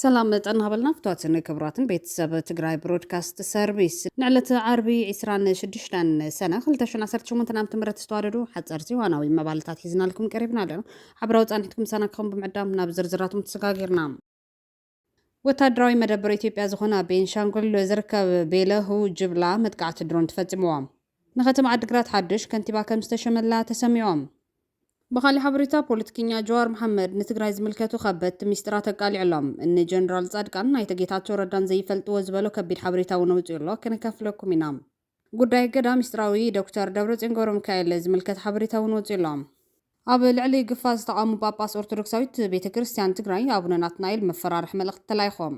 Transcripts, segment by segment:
سلام تنهبلنا فتواتن كبراتن بيتساب تقراي برودكاست سيرفيس نعلت عربي عسران شدشتان سنة خلتشن عسرت شو منتنام تمرت تستواردو حتى أرتي وانا ويما بالتات هزنا لكم قريبنا لنا حبراوت أنتكم سنة كم بمعدام بزرزراتم تسقاقرنا وتادراوي مدبر إثيوبيا زخونا بينشانغول زركب بيله جبلا متقعت درون تفتموام نختم عدقرات حدش كنتبا كمستشمل تسميوام بخالي حبريتا بوليتكينيا جوار محمد نتقراي زملكتو خبت ميسترات قال علم ان جنرال صادقان ناي تجيتاتو ردان زي فلطو زبلو كبير حبريتا ونوصيلو كنكفلكم ينام ጉዳይ ገዳ ሚስጥራዊ ዶክተር ደብረጽዮን ገብረ ሚካኤል ዝምልከት ሓበሬታ ወንወፅሎም ኣብ ልዕሊ ግፋዝ ተቃሙ ጳጳስ ኦርቶዶክሳዊት ቤተክርስትያን ትግራይ አቡነ ናትናኤል መፈራርሕ መልእክቲ ተላይኾም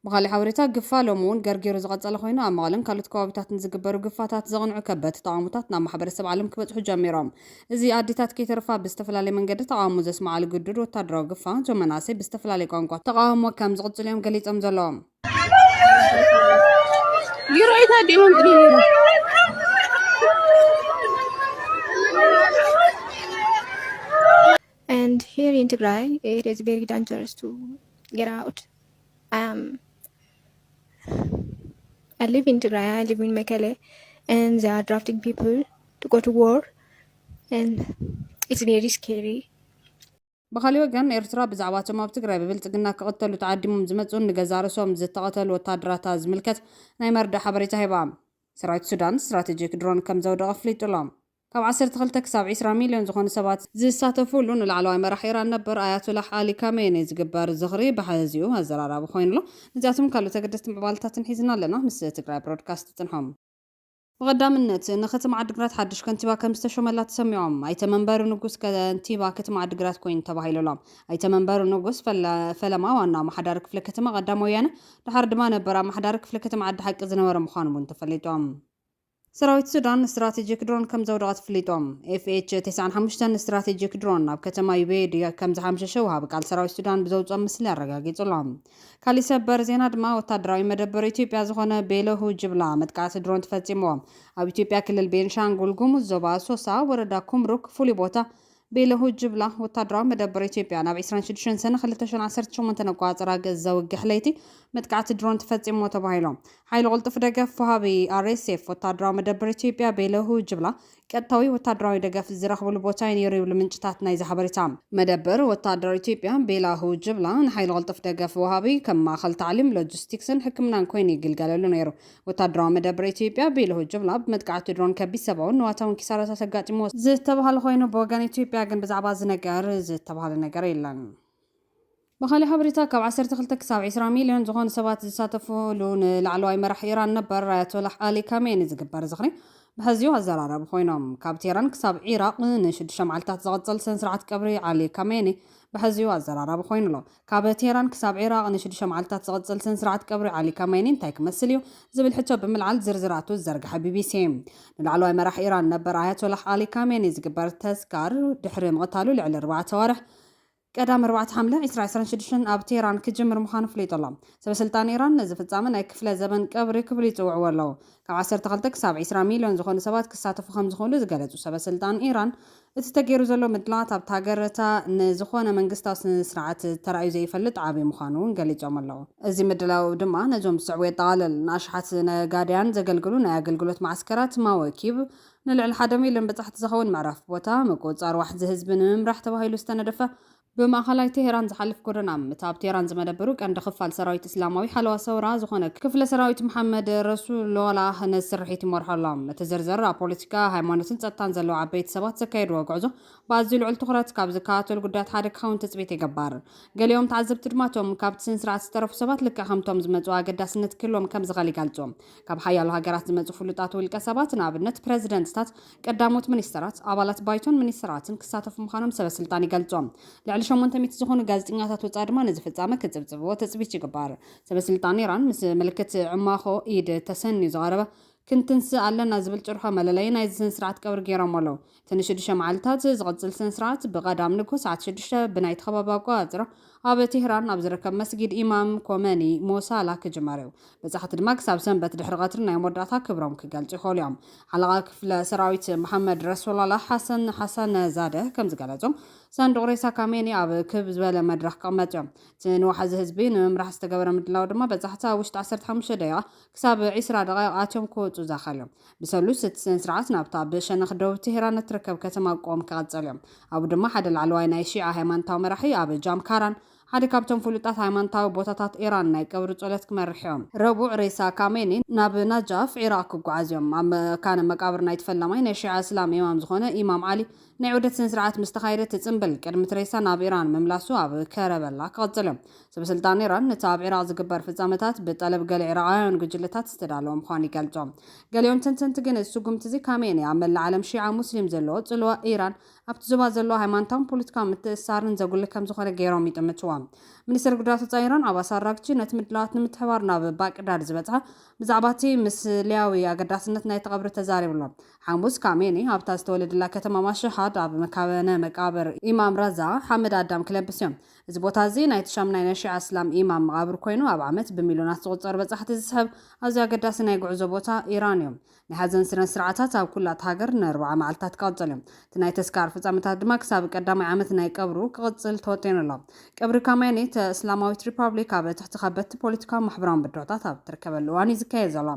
بخالي حوريتا قفا لومون غرغيرو زغصل خوينو امالن كالوت كوابيتات زغبرو قفاتات زغنعو كبت تعامتات نا محبرسب عالم كبصحو جاميروم ازي اديتات كيترفا بستفلالي منገድ تعامو زسمع لغدد وتادرو قفا جمناسي بستفلالي قانقا تقامو كم زغصليم غليصم زلوم يرويتا ديمون ديرو And here in Tigray it is very dangerous to get out. I live in Tigray, I live in Mekelle, and they are drafting people to go to war, and it's very scary. بخالي وغان إرترا بزعواتهم ኣብ ትግራይ ብብልጽግና ክቕተሉ ተዓዲሞም ዝመጹን ንገዛርሶም ዝተቐተሉ ወታደራት ዝምልከት ናይ መርዳእ ሓበሬታ ሂባ ሰራዊት ሱዳን ስትራቴጂክ ድሮን ከም ዘውደቐ ኣፍሊጡሎም ካብ 12 ክሳብ 20 ሚልዮን ዝኾኑ ሰባት ዝሳተፉሉ ንላዕለዋይ መራሒ ኢራን ነበር ኣያቶላህ አሊ ካሜኒ ዝግበር ዝኽሪ ብሓዚኡ ኣዘራራቢ ኮይኑሎ ነዚኣቶም ካልኦት ተገደስቲ ምዕባልታትን ሒዝና ኣለና ምስ ትግራይ ብሮድካስት ጥንሖም بقدامنت نختم عدقرات حدش كنتبا كم استشملات تسميهم اي تمنبر نقص كنتبا كتم عدقرات كوين تباهيلو لام اي تمنبر نقص فلما وانا محدارك فلكتما قدامو يانا لحرد ما نبرا محدارك فلكتما عد حق زنور مخانو منتفليتوم سراويت سودان استراتيجيك درون كم زودات فليتوم FH-95 استراتيجيك درون اب كتما يبيد كم زحمش شوها بقال سراويت سودان بزوج مسل ያረጋግጡሎም ካሊ ሰበር ዜና ድማ ወታደራዊ መደበር ኢትዮጵያ ዝኾነ ቤለሁ ጅብላ መጥቃዕቲ ድሮን ተፈጺሞም ኣብ ኢትዮጵያ ክልል ቤንሻንጉል ጉሙዝ ዞባ ሶሳ ወረዳ ኩምሩክ ፍሉይ ቦታ ቤለሁ ጅብላ ወታደራዊ መደበር ኢትዮጵያ ናብ 26 ሰነ 2018 ነቋጽራ ገዛው ግሕለይቲ መጥቃዕቲ ድሮን ተፈጺሞ ተባሂሎም ሓይል ቁልጥፍ ደገፍ ወሃቢ RSF ወታደራዊ መደበር ኢትዮጵያ ቤለሁ ጅብላ ቀጥታዊ ወታደራዊ ደገፍ ዝረኽብሉ ቦታ ይነሪው ለምንጭታት ናይ ዝሓበሪታ መደበር ወታደራዊ ኢትዮጵያ ቤለሁ ጅብላ ንሓይል ቁልጥፍ ደገፍ ወሃቢ ከም ማእከል ታዕሊም ሎጂስቲክስን ሕክምናን ኮይኑ ይግልገለሉ ነይሩ ወታደራዊ መደበር ኢትዮጵያ ቤለሁ ጅብላ በመጥቃዕቲ ድሮን ከቢሰባውን ንዋታውን ኪሳራታት ተጋጥሞ ዝተባሃለ ኮይኑ በወገን ኢትዮጵያ ግን ብዛዕባ ዝነገር ዝተባሃለ ነገር የለን بخالي حبريتا كاب 12 كساب 20 مليون زغون سبات ዝሳተፉሉ ንላዕለዋይ መራሒ ኢራን ነበር ኣያቶላህ አሊ ካሜኒ ዝግበር ዝኽሪ بحزيو هزرارب خوينهم كاب تيران كساب عراق نشد شمعلتات زغطل سنسرعت قبري علي كاميني بحزيو هزرارب خوينلو كاب تيران كساب عراق نشد شمعلتات زغطل سنسرعت قبري علي كاميني انتاي كمسليو زبل حتى بملعل زرزراتو الزرق حبيبي سيم العلوي مراح ايران نبر آياتولlah علي كاميني زقبر تذكار دحرم قتالو لعل 4 توارح قدام 4 حمله 2026 ኣብ ቴራን ክጅምር ምዃኑ ፍሊጦሎም ሰበስልጣን ኢራን ነዚ ፍጻመ ናይ ክፍለ ዘበን ቀብሪ ክብሉ ይጽውዑ ኣለዉ ካብ 12 ክሳብ 20 ሚልዮን ዝኾኑ ሰባት ክሳተፉ ከም ዝኽእሉ ዝገለጹ ሰበስልጣን ኢራን እቲ ተገይሩ ዘሎ ምድላት ኣብ ሃገረታ ንዝኾነ መንግስታዊ ስርዓት ተራእዩ ዘይፈልጥ ዓብይ ምዃኑ ገሊጾም ኣለዉ እዚ ምድላው ድማ ነዞም ዝስዕቡ የጠቓልል ንኣሽሓት ነጋድያን ዘገልግሉ ናይ ኣገልግሎት ማዕስከራት ማወኪብ ንልዕሊ 1 ሚልዮን በጻሕቲ ዝኸውን ምዕራፍ ቦታ ምቁፅፃር ዋሕዚ ህዝቢ ንምምራሕ ተባሂሉ ዝተነደፈ بمأخلاي تهران زحلف كورنا متاب تهران زمدبرو كان دخفال سراويت إسلاموي حلوة سورة زخونك كفل سراويت محمد رسول الله نسرحيت مرحلام متزرزر بوليتيكا هايمانوتن تتنزلو عبيت سبات سكاير وقعزو بعضزيلو علتخرات كاب زكاة والقدات حادك خون تثبيت يقبار قال يوم تعذب ترماتهم كاب تسنسرعت سترف سبات لك خمتهم زمزوا قداس نت كلهم كم زغالي قالتهم كاب حيالو هاقرات زمزو فلوطات والكسبات نابنت بريزيدنت ستات قداموت منيسترات عبالات بايتون منيستراتن كساتف مخانم سبا سلطاني قالتهم لعل شمون تميت زخون غازطኛታት ወጻድማ ነዚ ፍጻመ ከጽብጽብዎ ተጽቢት ይግባር ሰበስልጣን ኢራን ምስ ምልክት ዕማኾ ኢድ ተሰኒ ዝቐረበ ክንትንስ ኣለና ዝብል ጭርሖ መለለይ ናይ ስነ ስርዓት ቀብሪ ገይሮም ኣለዉ ትንሽ 6 መዓልታት ዝቕጽል ስነ ስርዓት ብቐዳም ንጉስ ሰዓት 6 ብናይ ተኸባቢ ኣቆጻጽራ ኣብ ቴህራን ኣብ ዝርከብ መስጊድ ኢማም ኮመኒ ሞሳላ ክጅመርዩ በጻሕቲ ድማ ክሳብ ሰንበት ድሕሪ ቀትሪ ናይ መወዳእታ ክብሮም ክገልጹ ይኽእሉ እዮም ሓለቓ ክፍለ ሰራዊት መሐመድ ረሱላላ ሓሰን ዛደ ከም ዝገለጾም ሳንዱቕ ሬሳ ካሜኒ ኣብ ክብ ዝበለ መድረኽ ክቕመጥ እዮም እቲ ንዋሕዚ ህዝቢ ንምምራሕ ዝተገበረ ምድላው ድማ በጻሕቲ ኣብ ውሽጢ 15 ደቂቓ ክሳብ 20 ደቂቓ ኣትዮም ክወፁ ዘኸልዮም ብሰሉስ እቲ ስነ ስርዓት ናብታ ብሸነኽ ደቡብ ቴህራን እትርከብ ከተማ ቆም ክቐጽል እዮም ኣብኡ ድማ ሓደ ላዕለዋይ ናይ ሺዓ ሃይማኖታዊ መራሒ ኣብ ጃምካራን ሓደ ካብቶም ፍሉጣት ሃይማኖታዊ ቦታታት ኢራን ናይ ቀብሪ ጸሎት ክመርሕ እዮም ረቡዕ ሬሳ ካሜኒ ናብ ናጃፍ ኢራቅ ክጓዓዝ እዮም ኣብ መካነ መቃብር ናይ ተፈላማይ ናይ ሺዓ እስላም ኢማም ዝኾነ ኢማም ዓሊ ናይ ዑደት ስነ ስርዓት ምስ ተኻየደ ትጽምብል ቅድሚ ሬሳ ናብ ኢራን ምምላሱ ኣብ ከረበላ ክቐጽል እዮም ሰበስልጣን ኢራን ነቲ ኣብ ኢራቅ ዝግበር ፍጻመታት ብጠለብ ገለ ኢራቃውያን ጉጅለታት ዝተዳለወ ምዃኑ ይገልጾም ገሊኦም ተንተንቲ ግን ስጉምቲ እዚ ካሜኒ ኣብ መላእ ዓለም ሺዓ ሙስሊም ዘለዎ ጽልዋ ኢራን ኣብቲ ዞባ ዘለዎ ሃይማኖታዊ ፖለቲካዊ ምትእስሳርን ዘጉልህ ከም ዝኾነ ገይሮም ይጥምትዋ ሚኒስትር ጉዳያት ወፃኢ ኢራን ኣባስ ኣራግቺ ነቲ ምድላዋት ንምትሕባር ናብ ባቅዳድ ዝበፅሐ ብዛዕባ እቲ ምስልያዊ ኣገዳስነት ናይ ተቐብሪ ተዛሪብሎም ሓሙስ ካሜኒ ኣብታ ዝተወለደላ ከተማ ማሽሃድ ኣብ መካበነ መቃብር ኢማም ረዛ ሓመድ ኣዳም ክለብስ እዮም እዚ ቦታ እዚ ናይ ተሻምናይ ናይ ሺዓ እስላም ኢማም መቃብር ኮይኑ ኣብ ዓመት ብሚልዮናት ዝቑፀር በጻሕቲ ዝስሕብ ኣዝዩ ኣገዳሲ ናይ ጉዕዞ ቦታ ኢራን እዮም ናይ ሓዘን ስነ ስርዓታት ኣብ ኩላት ሃገር ን4 መዓልታት ክቕፅል እዮም እቲ ናይ ተስካር ፍጻመታት ድማ ክሳብ ቀዳማይ ዓመት ናይ ቀብሩ ክቕፅል ተወጢኑ ኣሎ ቀብሪ ካሜኒ እስላማዊት ሪፐብሊክ ኣብ ትሕቲ ከበድቲ ፖለቲካዊ ማሕበራዊ ብድሆታት ኣብ ትርከበሉ እዋን ዝካየድ ዘሎ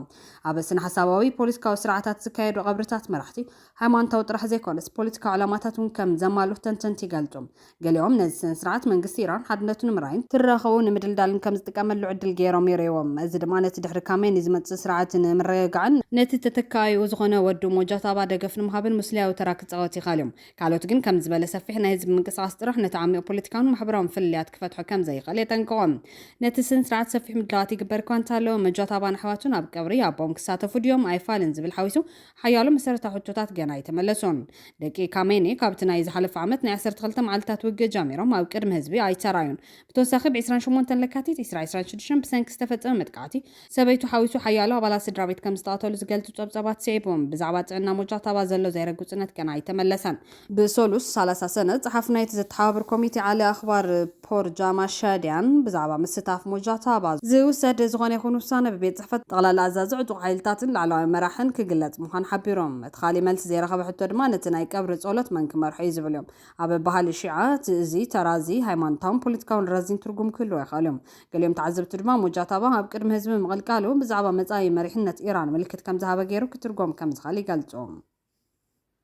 ኣብ ስነ ሓሳባዊ ፖለቲካዊ ስርዓታት ዝካየዱ ቀብርታት መራሕቲ ሃይማኖታዊ ጥራሕ ዘይኮነስ ፖለቲካዊ ዕላማታት እውን ከም ዘማልኡ ተንተንቲ ይገልጹ ገሊኦም ነዚ ስነ ስርዓት መንግስቲ ኢራን ሓድነቱ ንምርኣይን ትራኸቡ ንምድልዳልን ከም ዝጥቀመሉ ዕድል ገይሮም ይርዎም እዚ ድማ ነቲ ድሕሪ ካሜኒ ዝመጽእ ስርዓት ንምርግጋዕን ነቲ ተተካዩ ዝኾነ ወዱ ሞጃታባ ደገፍ ንምሃብን ሙስሊያዊ ተራ ክጻወት ይኽእል እዮም ካልኦት ግን ከም ዝበለ ሰፊሕ ናይ ህዝቢ ምንቅስቓስ ጥራሕ ነቲ ዓሚቕ ፖለቲካውን ማሕበራዊ ፍልያት ክፈትሖ ከም ዘይኽእል የጠንቅቖም ነቲ ስነ ስርዓት ሰፊሕ ምድላዋት ይግበር እኳ እንተሃለወ መጃታባን ኣሕዋቱን ኣብ ቀብሪ ኣቦም ክሳተፉ ድዮም ኣይፋልን ዝብል ሓዊሱ ሓያሎ መሰረታዊ ሕቶታት ገና ኣይተመለሱን ደቂ ካሜኒ ካብቲ ናይ ዝሓለፈ ዓመት ናይ 12 መዓልትታት ውግእ ጀሚሮም ኣብ ቅድሚ ህዝቢ ኣይተራዩን ብተወሳኺ ብ28 ለካቲት 2026 ብሰንኪ ዝተፈጸመ መጥቃዕቲ ሰበይቱ ሓዊሱ ሓያሎ ኣባላት ስድራ ቤት ከም ዝተቐተሉ ዝገልጹ ጸብጻባት ስዒቦም ብዛዕባ ጥዕና ሞጃታባ ዘሎ ዘይረግፅነት ገና ኣይተመለሰን ብሰሉስ 30 ሰነ ጸሓፍ ናይቲ ዘተሓባብር ኮሚቴ ዓሊ ኣኽባር ፖርጃማ ሻድያን ብዛዕባ ምስታፍ ሞጃታባ ዝውሰድ ዝኾነ ይኹን ውሳነ ብቤት ጽሕፈት ጠቕላላ ኣዛዚ ዕጡቕ ሓይልታትን ላዕለዋይ መራሕን ክግለጽ ምዃኑ ሓቢሮም እቲ ካሊእ መልሲ ዘይረኸበ ሕቶ ድማ ነቲ ናይ ቀብሪ ጸሎት መን ክመርሑ እዩ ዝብል እዮም ኣብ ባህሊ ሺዓ እዚ ተራዚ ሃይማኖታውን ፖለቲካውን ረዚን ትርጉም ክህልዎ ይኽእል እዮም ገሊኦም ተዓዘብቲ ድማ ሞጃታባ ኣብ ቅድሚ ህዝቢ ምቕልቃሉ ብዛዕባ መጻኢ መሪሕነት ኢራን ምልክት ከም ዝሃበ ገይሩ ክትርጎም ከም ዝኽእል ይገልጹ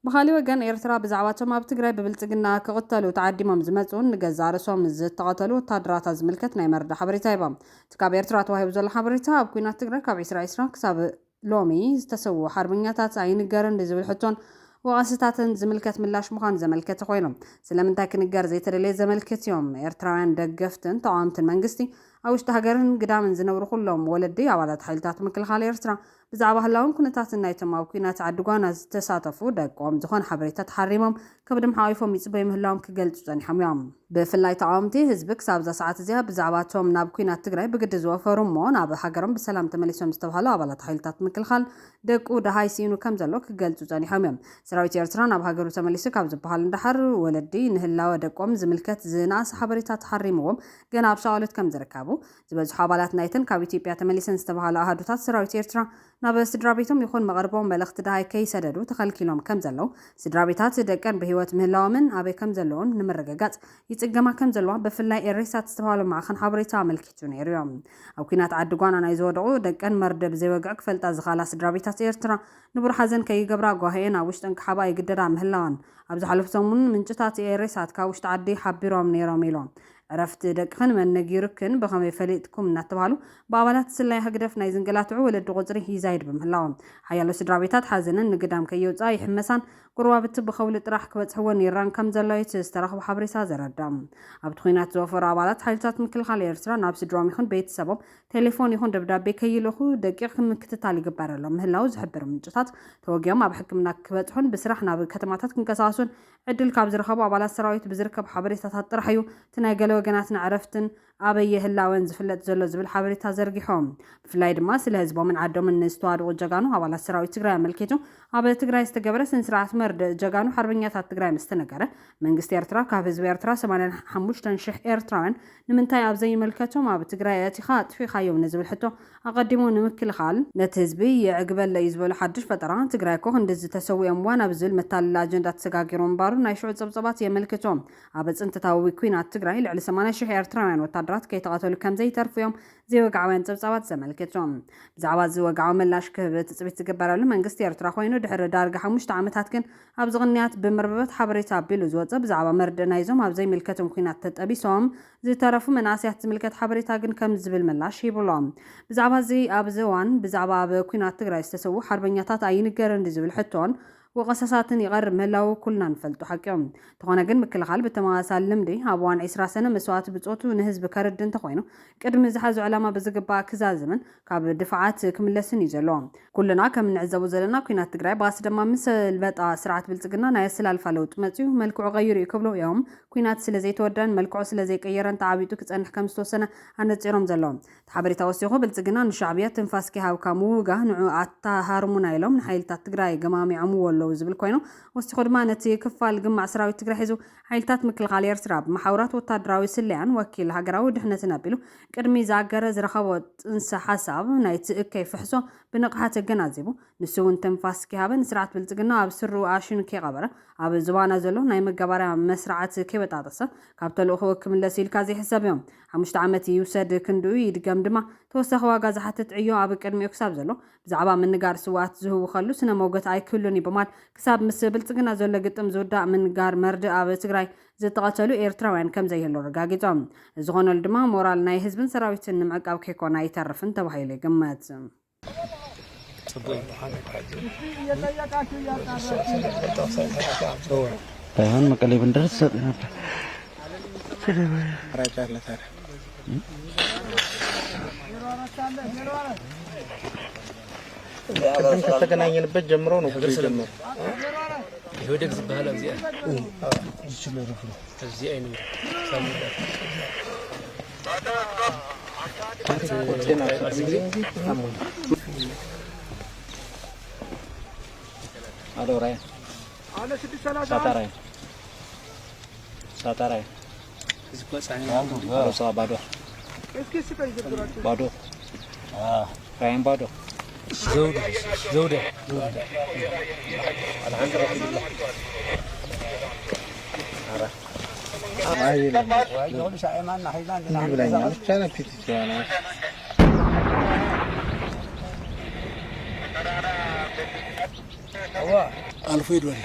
ብኻሊ ወገን ኤርትራ ብዛዕባቶም ኣብ ትግራይ ብብልጽግና ክቕተሉ ተዓዲሞም ዝመጹን ንገዛ ርእሶም ዝተቐተሉ ወታደራታት ዝምልከት ናይ መርዳ ሓበሬታ ይቦም እቲ ካብ ኤርትራ ተዋሂቡ ዘሎ ሓበሬታ ኣብ ኩናት ትግራይ ካብ 2020 ክሳብ ሎሚ ዝተሰውኡ ሓርበኛታት ኣይንገርን ዝብል ሕቶን ወቃስታትን ዝምልከት ምላሽ ምዃኑ ዘመልከተ ኮይኖም ስለምንታይ ክንገር ዘይተደለየ ዘመልክት እዮም ኤርትራውያን ደገፍትን ተቃወምትን መንግስቲ ኣብ ውሽጢ ሃገርን ግዳምን ዝነብሩ ኩሎም ወለዲ ኣባላት ሓይልታት ምክልኻል ኤርትራ ብዛዕባ ህላውን ኩነታትን ናይቶም ኣብ ኩናት ዓዲ ጓና ዝተሳተፉ ደቆም ዝኾነ ሓበሬታ ተሓሪሞም ከብድም ሓዊፎም ይጽበዩ ምህላዎም ክገልጹ ጸኒሖም እዮም ብፍላይ ተቃወምቲ ህዝቢ ክሳብ ዛ ሰዓት እዚኣ ብዛዕባቶም ናብ ኩናት ትግራይ ብግዲ ዝወፈሩ እሞ ናብ ሃገሮም ብሰላም ተመሊሶም ዝተባሃሉ ኣባላት ሓይልታት ምክልኻል ደቁ ደሃይ ሲኑ ከም ዘሎ ክገልጹ ጸኒሖም እዮም ሰራዊት ኤርትራ ናብ ሃገሩ ተመሊሱ ካብ ዝበሃል እንዳሓር ወለዲ ንህላወ ደቆም ዝምልከት ዝናእሰ ሓበሬታ ተሓሪምዎም ገና ኣብ ሸቓሎት ከም ዝርከቡ ዝበዝሑ ኣባላት ናይተን ካብ ኢትዮጵያ ተመሊሰን ዝተባሃሉ ኣሃዱታት ሰራዊት ኤርትራ ናብ ስድራ ቤቶም ይኹን መቐርቦም መልእኽቲ ደሃይ ከይሰደዱ ተኸልኪሎም ከም ዘለው ስድራ ቤታት ደቀን ብሂወት ምህላዎምን ኣበይ ከም ዘለውን ንምርግጋጽ ይጽገማ ከም ዘለዋ ብፍላይ ኤሬሳት ዝተባሃሉ ማዕኸን ሓበሬታ ኣመልኪቱ ነይሩ እዮም ኣብ ኩናት ዓዲ ጓና ናይ ዝወደቑ ደቀን መርደብ ዘይወግዕ ክፈልጣ ዝኻላ ስድራ ቤታት ኤርትራ ንቡር ሓዘን ከይገብራ ጓሄን ኣብ ውሽጥን ክሓባ ይግደዳ ምህላዋን ኣብ ዝሓለፉ ሰሙን ምንጭታት ኤሬሳት ካብ ውሽጢ ዓዲ ሓቢሮም ነይሮም ኢሎም ዕረፍቲ ደቅኽን መነጊርክን ብኸመይ ፈሊጥኩም እናተባሃሉ ብኣባላት ስላይ ህግደፍ ናይ ዝንገላትዑ ወለዲ ቁፅሪ ይዛይድ ብምሕላዎም ሓያሎ ስድራ ቤታት ሓዘንን ንግዳም ከየውፃ ይሕመሳን ቁርባብቲ ብኸውሊ ጥራሕ ክበፅሕዎን ይራን ከም ዘለዎ ዝተረኸቡ ሓበሬታ ዘረዳም ኣብቲ ኩናት ዝወፈሩ ኣባላት ሓይልታት ምክልኻል ኤርትራ ናብ ስድሮም ይኹን ቤተሰቦም ቴሌፎን ይኹን ደብዳቤ ከይልኹ ደቂቕ ምክትታል ይግበረሎም ምህላው ዝሕብር ምንጭታት ተወጊኦም ኣብ ሕክምና ክበፅሑን ብስራሕ ናብ ከተማታት ክንቀሳቀሱን ዕድል ካብ ዝረኸቡ ኣባላት ሰራዊት ብዝርከብ ሓበሬታታት ጥራሕ እዩ እቲ ናይ ገለ ወገናትን ዕረፍትን ኣበየ ህላወን ዝፍለጥ ዘሎ ዝብል ሓበሬታ ዘርጊሖም ብፍላይ ድማ ስለ ህዝቦምን ዓዶምን ዝተዋድቑ ጀጋኑ ኣባላት ሰራዊት ትግራይ ኣመልኪቱ ኣብ ትግራይ ዝተገበረ ስነ-ስርዓት መርድእ ጀጋኑ ሓርበኛታት ትግራይ ምስ ተነገረ መንግስቲ ኤርትራ ካብ ህዝቢ ኤርትራ 85,000 ኤርትራውያን ንምንታይ ኣብ ዘይመልከቶም ኣብ ትግራይ ኣቲኻ ኣጥፊኻዮም ንዝብል ሕቶ ኣቐዲሙ ንምክልኻል ነቲ ህዝቢ የዕግበለ እዩ ዝበሉ ሓድሽ ፈጠራ ትግራይ ኮ እንደዚ ተሰዊኦም ዋና ብዝብል መታለል ኣጀንዳ ተሰጋጊሩ እምባሩ ናይ ሽዑ ፀብፀባት የመልክቶም ኣብ ፅንተታዊ ኩናት ትግራይ ልዕሊ 80,000 ኤርትራውያን ወታደራት ከይተቐተሉ ከም ዘይተርፉ እዮም ዘይወግዓውያን ፀብፀባት ዘመልክቶም ብዛዕባ ዝወግዓዊ ምላሽ ክህብ ትፅቢት ዝግበረሉ መንግስቲ ኤርትራ ኮይኑ ድሕሪ ዳርጋ 5 ዓመታት ግን ኣብ ዝቕንያት ብምርበበት ሓበሬታ ኣቢሉ ዝወፀ ብዛዕባ መርድእ ናይዞም ኣብ ዘይምልከቶም ኩናት ተጠቢሶም ዝተረፉ መናእስያት ዝምልከት ሓበሬታ ግን ከም ዝብል ምላሽ ይብሎም ብዛዕባ እዚ ኣብዚ እዋን ብዛዕባ ኣብ ኩናት ትግራይ ዝተሰዉ ሓርበኛታት ኣይንገረን ዝብል ሕቶን ወቀሳሳትን ይቀርብ ምህላው ኩልና ንፈልጡ ሓቂዮም ተኾነ ግን ምክልኻል ብተመሳሳሊ ልምዲ ኣብ እዋን 20 ሰነ መስዋዕቲ ብፆቱ ንህዝቢ ከርድ እንተኮይኑ ቅድሚ ዝሓዙ ዕላማ ብዝግባእ ክዛዝምን ካብ ድፍዓት ክምለስን እዩ ዘሎ ኩልና ከም ንዕዘቡ ዘለና ኩናት ትግራይ ባስ ድማ ምስ ልበጣ ስርዓት ብልጽግና ናይ ኣሰላልፋ ለውጥ መፅዩ መልክዑ ቀይሩ ይክብሉ እዮም ኩናት ስለ ዘይተወደን መልክዑ ስለ ዘይቀየረን ተዓቢጡ ክጸንሕ ከም ዝተወሰነ ኣነፂሮም ዘለዎም ሓበሬታ ወሲኹ ብልጽግና ንሻዕብያ ትንፋስ ክሃብካ ምውጋህ ንዑ ኣታሃርሙና ኢሎም ንሓይልታት ትግራይ ገማሚዖም ወሎ ዝብል ኮይኑ ወሲኹ ድማ ነቲ ክፋል ግማዕ ሰራዊት ትግራይ ሒዙ ሓይልታት ምክልኻል ኤርትራ ብማሕበራት ወታደራዊ ስልያን ወኪል ሃገራዊ ድሕነትን ኣቢሉ ቅድሚ ዝኣገረ ዝረኸቦ ጥንሰ ሓሳብ ናይ ትእከይ ፍሕሶ ብንቕሓት ገናዚቡ ንሱ እውን ተንፋስ ክሃበ ንስርዓት ብልጽግና ኣብ ስሩ ኣሽን ከይቐበረ ኣብ ዝባና ዘሎ ናይ መጋባርያ መስራዓት ከይበጣጠሰ ካብ ተልእኾ ክምለስ ኢልካ ዘይሕሰብ እዮም 5 ዓመት ይውሰድ ክንድኡ ይድገም ድማ ተወሳኺ ዋጋ ዝሓትት ዕዮ ኣብ ቅድሚኡ ክሳብ ዘሎ ብዛዕባ ምንጋር ስዋዕት ዝህቡ ከሉ ስነ መውገት ኣይክህሉን ይበማል ክሳብ ምስ ብልጽግና ዘሎ ግጥም ዝውዳእ ምንጋር መርድእ ኣብ ትግራይ ዝተቐተሉ ኤርትራውያን ከም ዘይህሉ ረጋጊፆም ዝኾነሉ ድማ ሞራል ናይ ህዝብን ሰራዊትን ንምዕቃብ ከይኮነ ኣይተርፍን ተባሂሉ ይግመት ባይሆን መቀሌ ብንደርስ ሰጥ ነበር ከተገናኘንበት ጀምሮ ነው ጀምሮ ይወደግ ዝባል እዚያ ይችላል ረፍሩ እዚያ አይኑ አሎ ራይ ሳታራይ አሎ ባዶ ባዶ ራይን ባዶ زودة الحمد لله ألف يدوري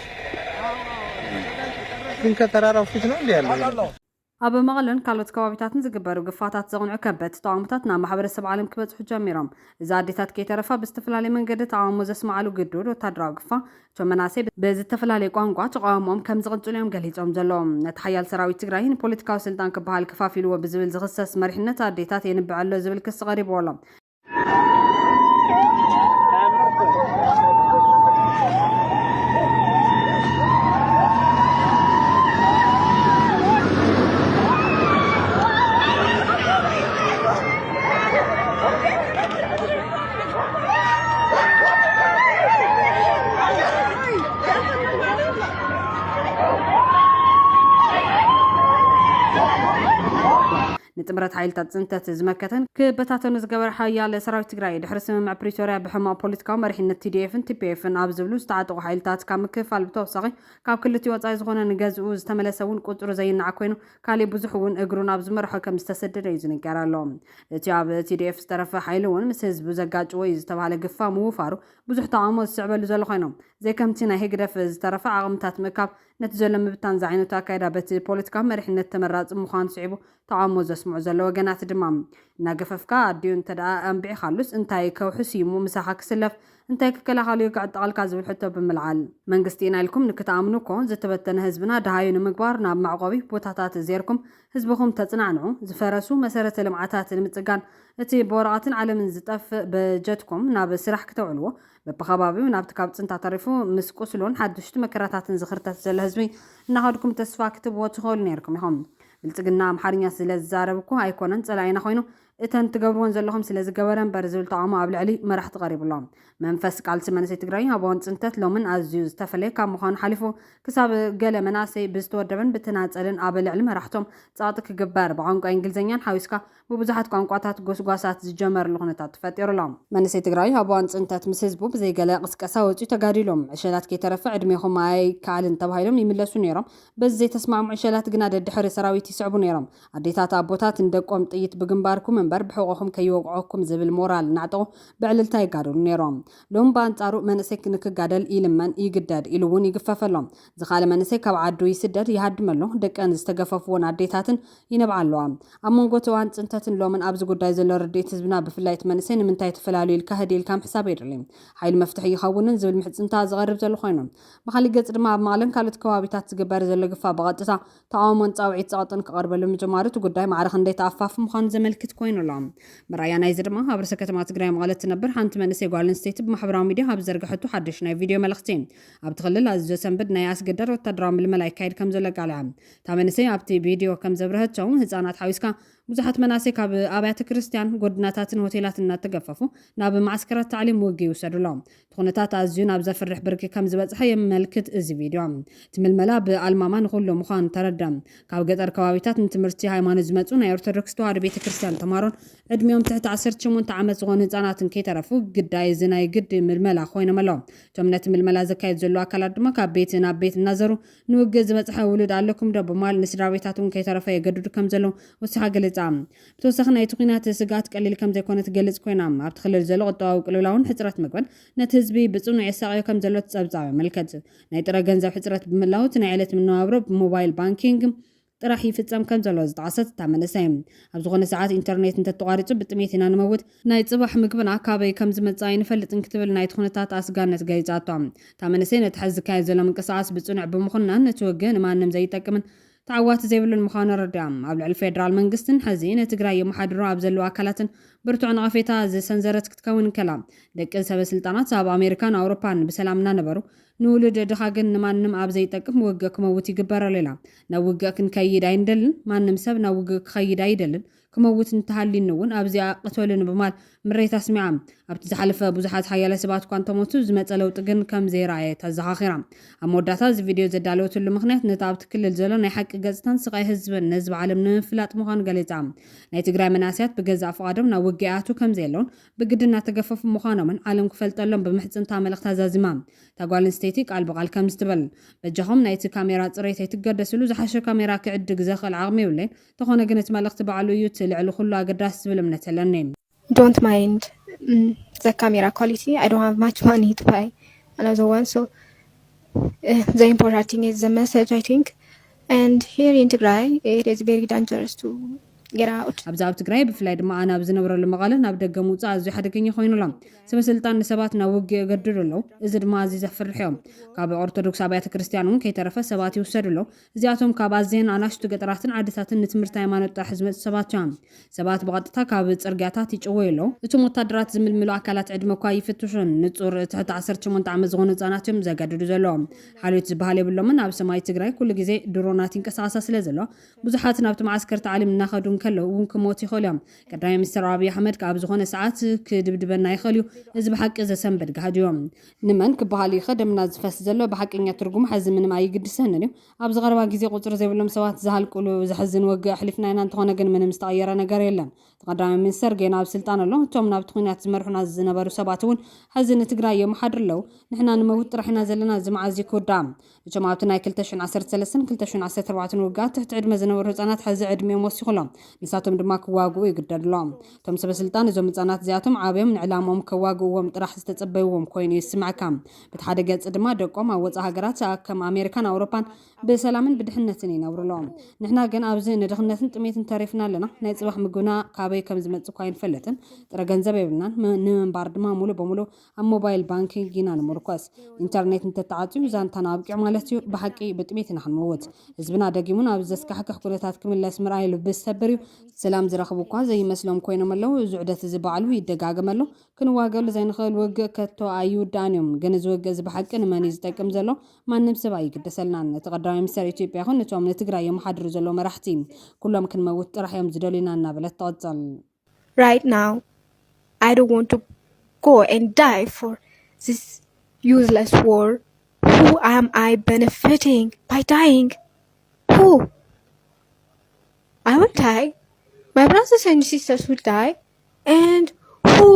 كن كترارو فتنة اللي ኣብ መቐለን ካልኦት ከባቢታትን ዝግበሩ ግፋታት ዘቕንዑ ከበድቲ ተቃውሞታት ናብ ማሕበረሰብ ዓለም ክበፅሑ ጀሚሮም እዛ ኣዴታት ከይተረፋ ብዝተፈላለየ መንገዲ ተቃውሞ ዘስማዕሉ ግዱድ ወታደራዊ ግፋ እቶም መናእሰይ ብዝተፈላለየ ቋንቋ ተቃውሞኦም ከም ዝቕፅሉ እዮም ገሊፆም ዘለዎም ነቲ ሓያል ሰራዊት ትግራይ ንፖለቲካዊ ስልጣን ክበሃል ከፋፊልዎ ብዝብል ዝኽሰስ መሪሕነት ኣዴታት የንብዕ ኣሎ ዝብል ክስ ቀሪብዎሎም ንጥምረት ሓይልታት ጽንተት ዝመከተን ክበታተኑ ዝገበረ ሓያል ሰራዊት ትግራይ ድሕሪ ስምምዕ ፕሪቶርያ ብሕማቅ ፖለቲካዊ መሪሕነት TDF-ን TPF-ን ኣብ ዝብሉ ዝተዓጠቑ ሓይልታት ካብ ምክፍፋል ብተወሳኺ ካብ ክልቲኡ ወጻኢ ዝኾነ ንገዝኡ ዝተመለሰ እውን ቁፅሩ ዘይናዕ ኮይኑ ካሊእ ብዙሕ እውን እግሩ ናብ ዝመርሖ ከም ዝተሰደደ እዩ ዝነገር ኣሎ እቲ ኣብ TDF ዝተረፈ ሓይሊ እውን ምስ ህዝቡ ዘጋጭዎ እዩ ዝተባሃለ ግፋ ምውፋሩ ብዙሕ ተቃውሞ ዝስዕበሉ ዘሎ ኮይኖም ዘይከምቲ ናይ ህግደፍ ዝተረፈ ዓቕምታት ምእካብ ነቲ ዘሎ ምብታን ዝዓይነቱ ኣካይዳ በቲ ፖለቲካዊ መሪሕነት ተመራፂ ምዃኑ ስዒቡ ተቃውሞ ዘስምዑ ዘሎ ወገናት ድማ እናገፈፍካ ኣድዩ እንተደኣ ኣንቢዕኻሉስ እንታይ ከውሕስ ይሙ ምሳኻ ክስለፍ እንታይ ክከላኸሉ ክዕጠቐልካ ዝብል ሕቶ ብምልዓል መንግስቲ ኢና ኢልኩም ንክተኣምኑ እኮ ዝተበተነ ህዝብና ድሃዩ ንምግባር ናብ ማዕቆቢ ቦታታት ዜርኩም ህዝብኹም ተጽናዕንዑ ዝፈረሱ መሰረተ ልምዓታት ንምጽጋን እቲ ብወረቐትን ዓለምን ዝጠፍእ በጀትኩም ናብ ስራሕ ክተውዕልዎ በብኸባቢው ናብቲ ካብ ጽንታ ተሪፉ ምስ ቁስሉን ሓድሽቲ መከራታትን ዝኽርተት ዘሎ ህዝቢ እናኸድኩም ተስፋ ክትብዎ ትኽእሉ ነርኩም ኢኹም ብልጽግና ኣምሓርኛ ስለ ዝዛረብኩ ኣይኮነን ጸላይና ኮይኑ እተን ትገብርዎን ዘለኹም ስለ ዝገበረን በር ዝብል ተቃውሞ ኣብ ልዕሊ መራሕቲ ቀሪብሎም መንፈስ ቃልሲ መንእሰይ ትግራይ ኣባውን ጽንተት ሎምን ኣዝዩ ዝተፈለየ ካብ ምዃኑ ሓሊፉ ክሳብ ገለ መናሰይ ብዝተወደበን ብትናጸልን ኣብ ልዕሊ መራሕቶም ጸቕጢ ክግበር ብቋንቋ እንግሊዝኛን ሓዊስካ ብብዙሓት ቋንቋታት ጎስጓሳት ዝጀመርሉ ኩነታት ተፈጢሩሎም መንእሰይ ትግራይ ኣባውን ጽንተት ምስ ህዝቡ ብዘይገለ ቅስቀሳ ወፂኡ ተጋዲሎም ዕሸላት ከይተረፈ ዕድሜኹም ኣይከኣልን ተባሂሎም ይምለሱ ነይሮም በዚ ዘይተስማዕምዑ ዕሸላት ግና ደድሕሪ ሰራዊት ይስዕቡ ነይሮም ኣዴታት ኣቦታት እንደቆም ጥይት ብግንባርኩም እምበር ብሕቆኹም ከይወቅዖኩም ዝብል ሞራል ናዕጠቑ ብዕልልታ ይጋደሉ ነይሮም ሎም በኣንጻሩ መንእሰይ ንክጋደል ይልመን ይግደድ ኢሉ እውን ይግፈፈሎም ዝኻለ መንእሰይ ካብ ዓዱ ይስደድ ይሃድመሎ ደቀን ዝተገፈፍዎን ኣዴታትን ይነብዓ ኣለዋ ኣብ መንጎ እዋን ጽንተትን ሎምን ኣብዚ ጉዳይ ዘሎ ርድኢት ህዝብና ብፍላይት መንእሰይ ንምንታይ ተፈላለዩ ኢልካ ህዲልካም ሕሳብ የድልን ሓይሊ መፍትሒ ይኸውንን ዝብል ምሕጽንታ ዝቐርብ ዘሎ ኮይኑ ብኻሊእ ገጽ ድማ ኣብ መቐለን ካልኦት ከባቢታት ዝግበር ዘሎ ግፋ ብቐጥታ ተቃውሞን ጻውዒት ጸቕጥን ክቐርበሉ ምጅማሩ እቲ ጉዳይ ማዕረኽ እንዴት ኣፋፍ ምዃኑ ዘመልክት ኮይኑሎም ምርኣያ ናይዚ ድማ ኣብ ርእሰ ከተማ ትግራይ መቐለ ትነብር ሓንቲ መንእሰይ ጓል ኣንስተይቲ ብማሕበራዊ ሚድያ ኣብ ዘርግሐቱ ሓድሽ ናይ ቪድዮ መልእኽቲ ኣብቲ ክልል ኣዝዮ ሰንብድ ናይ ኣስገዳድ ወታደራዊ ምልመላ ይካየድ ከም ዘሎ ቃልዓ እታ መንእሰይ ኣብቲ ቪድዮ ከም ዘብርህቶም ህፃናት ሓዊስካ ብዙሓት መናሰይ ካብ ኣብያተ ክርስቲያን ጎድናታትን ሆቴላትን እናተገፈፉ ናብ ማዕስከራት ታዕሊም ውጊ ይውሰዱሎም ትኹነታት ኣዝዩ ናብ ዘፍርሕ ብርኪ ከም ዝበፅሐ የመልክት እዚ ቪድዮ ትምልመላ ብኣልማማ ንኹሉ ምዃኑ ተረዳም ካብ ገጠር ከባቢታት ንትምህርቲ ሃይማኖት ዝመፁ ናይ ኦርቶዶክስ ተዋህዶ ቤተ ክርስቲያን ተማሃሮን ዕድሜኦም ትሕቲ 18 ዓመት ዝኾኑ ህፃናትን ከይተረፉ ግዳይ እዚ ናይ ግዲ ምልመላ ኮይኖም ኣለዎም እቶም ነቲ ምልመላ ዘካየድ ዘሎ ኣካላት ድማ ካብ ቤት ናብ ቤት እናዘሩ ንውግእ ዝበፅሐ ውሉድ ኣለኩም ዶ ብማል ንስድራ ቤታትን ከይተረፈ የገድዱ ከም ዘሎ ወሲኻ ገለጻ ብተወሳኺ ናይቲ ኩናት ስጋት ቀሊል ከም ዘይኮነ ትገልጽ ኮይና ኣብቲ ክልል ዘሎ ቁጠባዊ ቅልውላውን ሕፅረት ምግብን ነቲ ህዝቢ ብጽኑዕ የሳቅዮ ከም ዘሎ ትጸብጻበ መልከት ናይ ጥረ ገንዘብ ሕፅረት ብምላው ናይ ዕለት መነባብሮ ብሞባይል ባንኪንግ ጥራሕ ይፍጸም ከም ዘሎ ዝጣዓሰት ታመነሰይ ኣብ ዝኾነ ሰዓት ኢንተርኔት እንተተቋሪጹ ብጥሜት ኢና ንመውት ናይ ጽባሕ ምግብና ካበይ ከም ዝመጽእ ኣይንፈልጥን ክትብል ናይ ኩነታት ኣስጋነት ገይጻቶ ታመነሰይ ነቲ ሕዚ ዝካየድ ዘሎ ምንቅስቓስ ብጽኑዕ ብምዃንና ነቲ ወገን ማንም ዘይጠቅምን تعوات زيبلون مخانة ردام قبل الفيدرال منقستن حزين تقرأي محاضرة أبزلوا أكلاتن برتوعن غفيتها زي سنزرت كتكون كلام دكل سبب سلطانات ساب أمريكان أوروبان بسلامنا نبرو نولد دخاقن نمانم أبزي تقف موقعك موتي قبارة ليلا نوقعك نكيد عيندلن ما نمسب نوقعك خيد عيدلن كموت انتهالي نون أبزي قتولن بمال مريت أسمعام أبتزحلف بوزحات حيالة سبات كوانتموتو زمت ألو تقن كم زي رأيت الزخاخرة أموداتا زي فيديو زدالوت اللي مخنات نتابت كل الزلون يحق قزتان سقاي حزب النزب عالمنا فلات مخان قليتام نيتقراي مناسيات بقزع فقادم نوقعاتو كم زيلون بقدنا تقفف مخانا من عالم كفلت اللون بمحزن تعمل اختازا زمام تقوال نستيتيك قال بقال كم استبل بجاهم نيت كاميرات ريتي تقدسلو زحشو كاميرا كعدق زخل عغمي ولين تخونا قنت مالخت بعلو يوتل علو خلو قداس بلمنة لنين Don't mind the camera quality. I don't have much money to buy another one, so the important thing is the message, I think. And here in Tigray, it is very dangerous to get out. أبزاب تقرأي بفلايد ما أنا بزنبر المقالة نبدأ جموت عزو حدا كني خوين لهم سبسلطان نسبات نوجي قدر له إذا ما عزيز فرحهم كاب أرثوذكس أبيات كريستيانون كي ترفع سبات يوصل له زياتهم كابازين أنا شو تقدراتن عادة نتمرت أيمان تحزمة سبات جام سبات بغضتها كاب ترجعتها تجوي له ثم تدرات زمل ملو أكلات عد مكاي فتوشن نتصور تحت 10 شمون تعمل زغون زاناتهم زي قدر زلهم حالة زبالة باللمن أب سماي تقرأي كل جزء دروناتين كساسة سلزله بزحات نبت معسكر تعليم ناخدون كله ونكموتي خليهم قدام مستر عبي أحمد كعب زغون ساعات كدبدبنا يخليو إذا بحق إذا سنبد قهديوم نمن كبهالي خدم ناز فسزلو بحق إن يترجم حزم من ما يقد سنني أبز غربا جزء قطر زي بلهم سوات زهل كله زحزن وجه حلفنا إن أنتخنا جن من مستعيرة نجاريلا قدام مستر جينا بسلطان الله توم نبتخنا تزمرحنا الزنبر سباتون حزن تجري محضر له نحنا نموت رحنا زلنا زمع زي كودام جماعتنا كلتشون 10 سلسن كلتشون 10 4 وقات تحت عد مزنور هزانات حز عد ميوسي خلهم نساتهم دما كواغو يقدر لهم تم سبب سلطان زوم هزانات زياتهم عابهم من علامهم كواغو وم طرح استتصبيوهم كوين يسمع كام بتحدى ገጽ ድማ ደቆም ኣብ ወፃ ሃገራት ከም ኣሜሪካን ኣውሮፓን ብሰላምን ብድሕነትን ይነብሩሎም ንሕና ግን ኣብዚ ንድኽነትን ጥሜትን ተሪፍና ኣለና ናይ ጽባሕ ምግብና ካበይ ከም ዝመጽእ ኳ ይንፈልጥን ጥረ ገንዘብ የብልናን ንምንባር ድማ ሙሉ በሙሉ ኣብ ሞባይል ባንኪንግ ኢና ንምርኮስ ኢንተርኔት እንተተዓጽዩ ዛንታና ኣብቂዕ ማለት እዩ ብሓቂ ብጥሜት ኢና ክንመውት ህዝብና ደጊሙን ኣብ ዘስካሕክሕ ኩነታት ክምለስ ምርኣይ ልቢ ዝሰብር እዩ سلام زرخبو كوا زي مسلم كوينو ملو زعدة زبعلو يدقاق ملو كنو واقل زي نخيل وقع كتو آيو دانيوم جنز وقع زبحق كن ماني زتاكم زلو ما نبسب أي قد سلنا نتقدر مستر إثيوبيا خون نتوام نتقرأ يوم حدر زلو مرحتين كلهم كن موت راح يوم زدولينا نابلت توصل. Right now, I don't want to go and die for this useless war. Who am I benefiting by dying? Who? I will die. My brothers and sisters will die. And who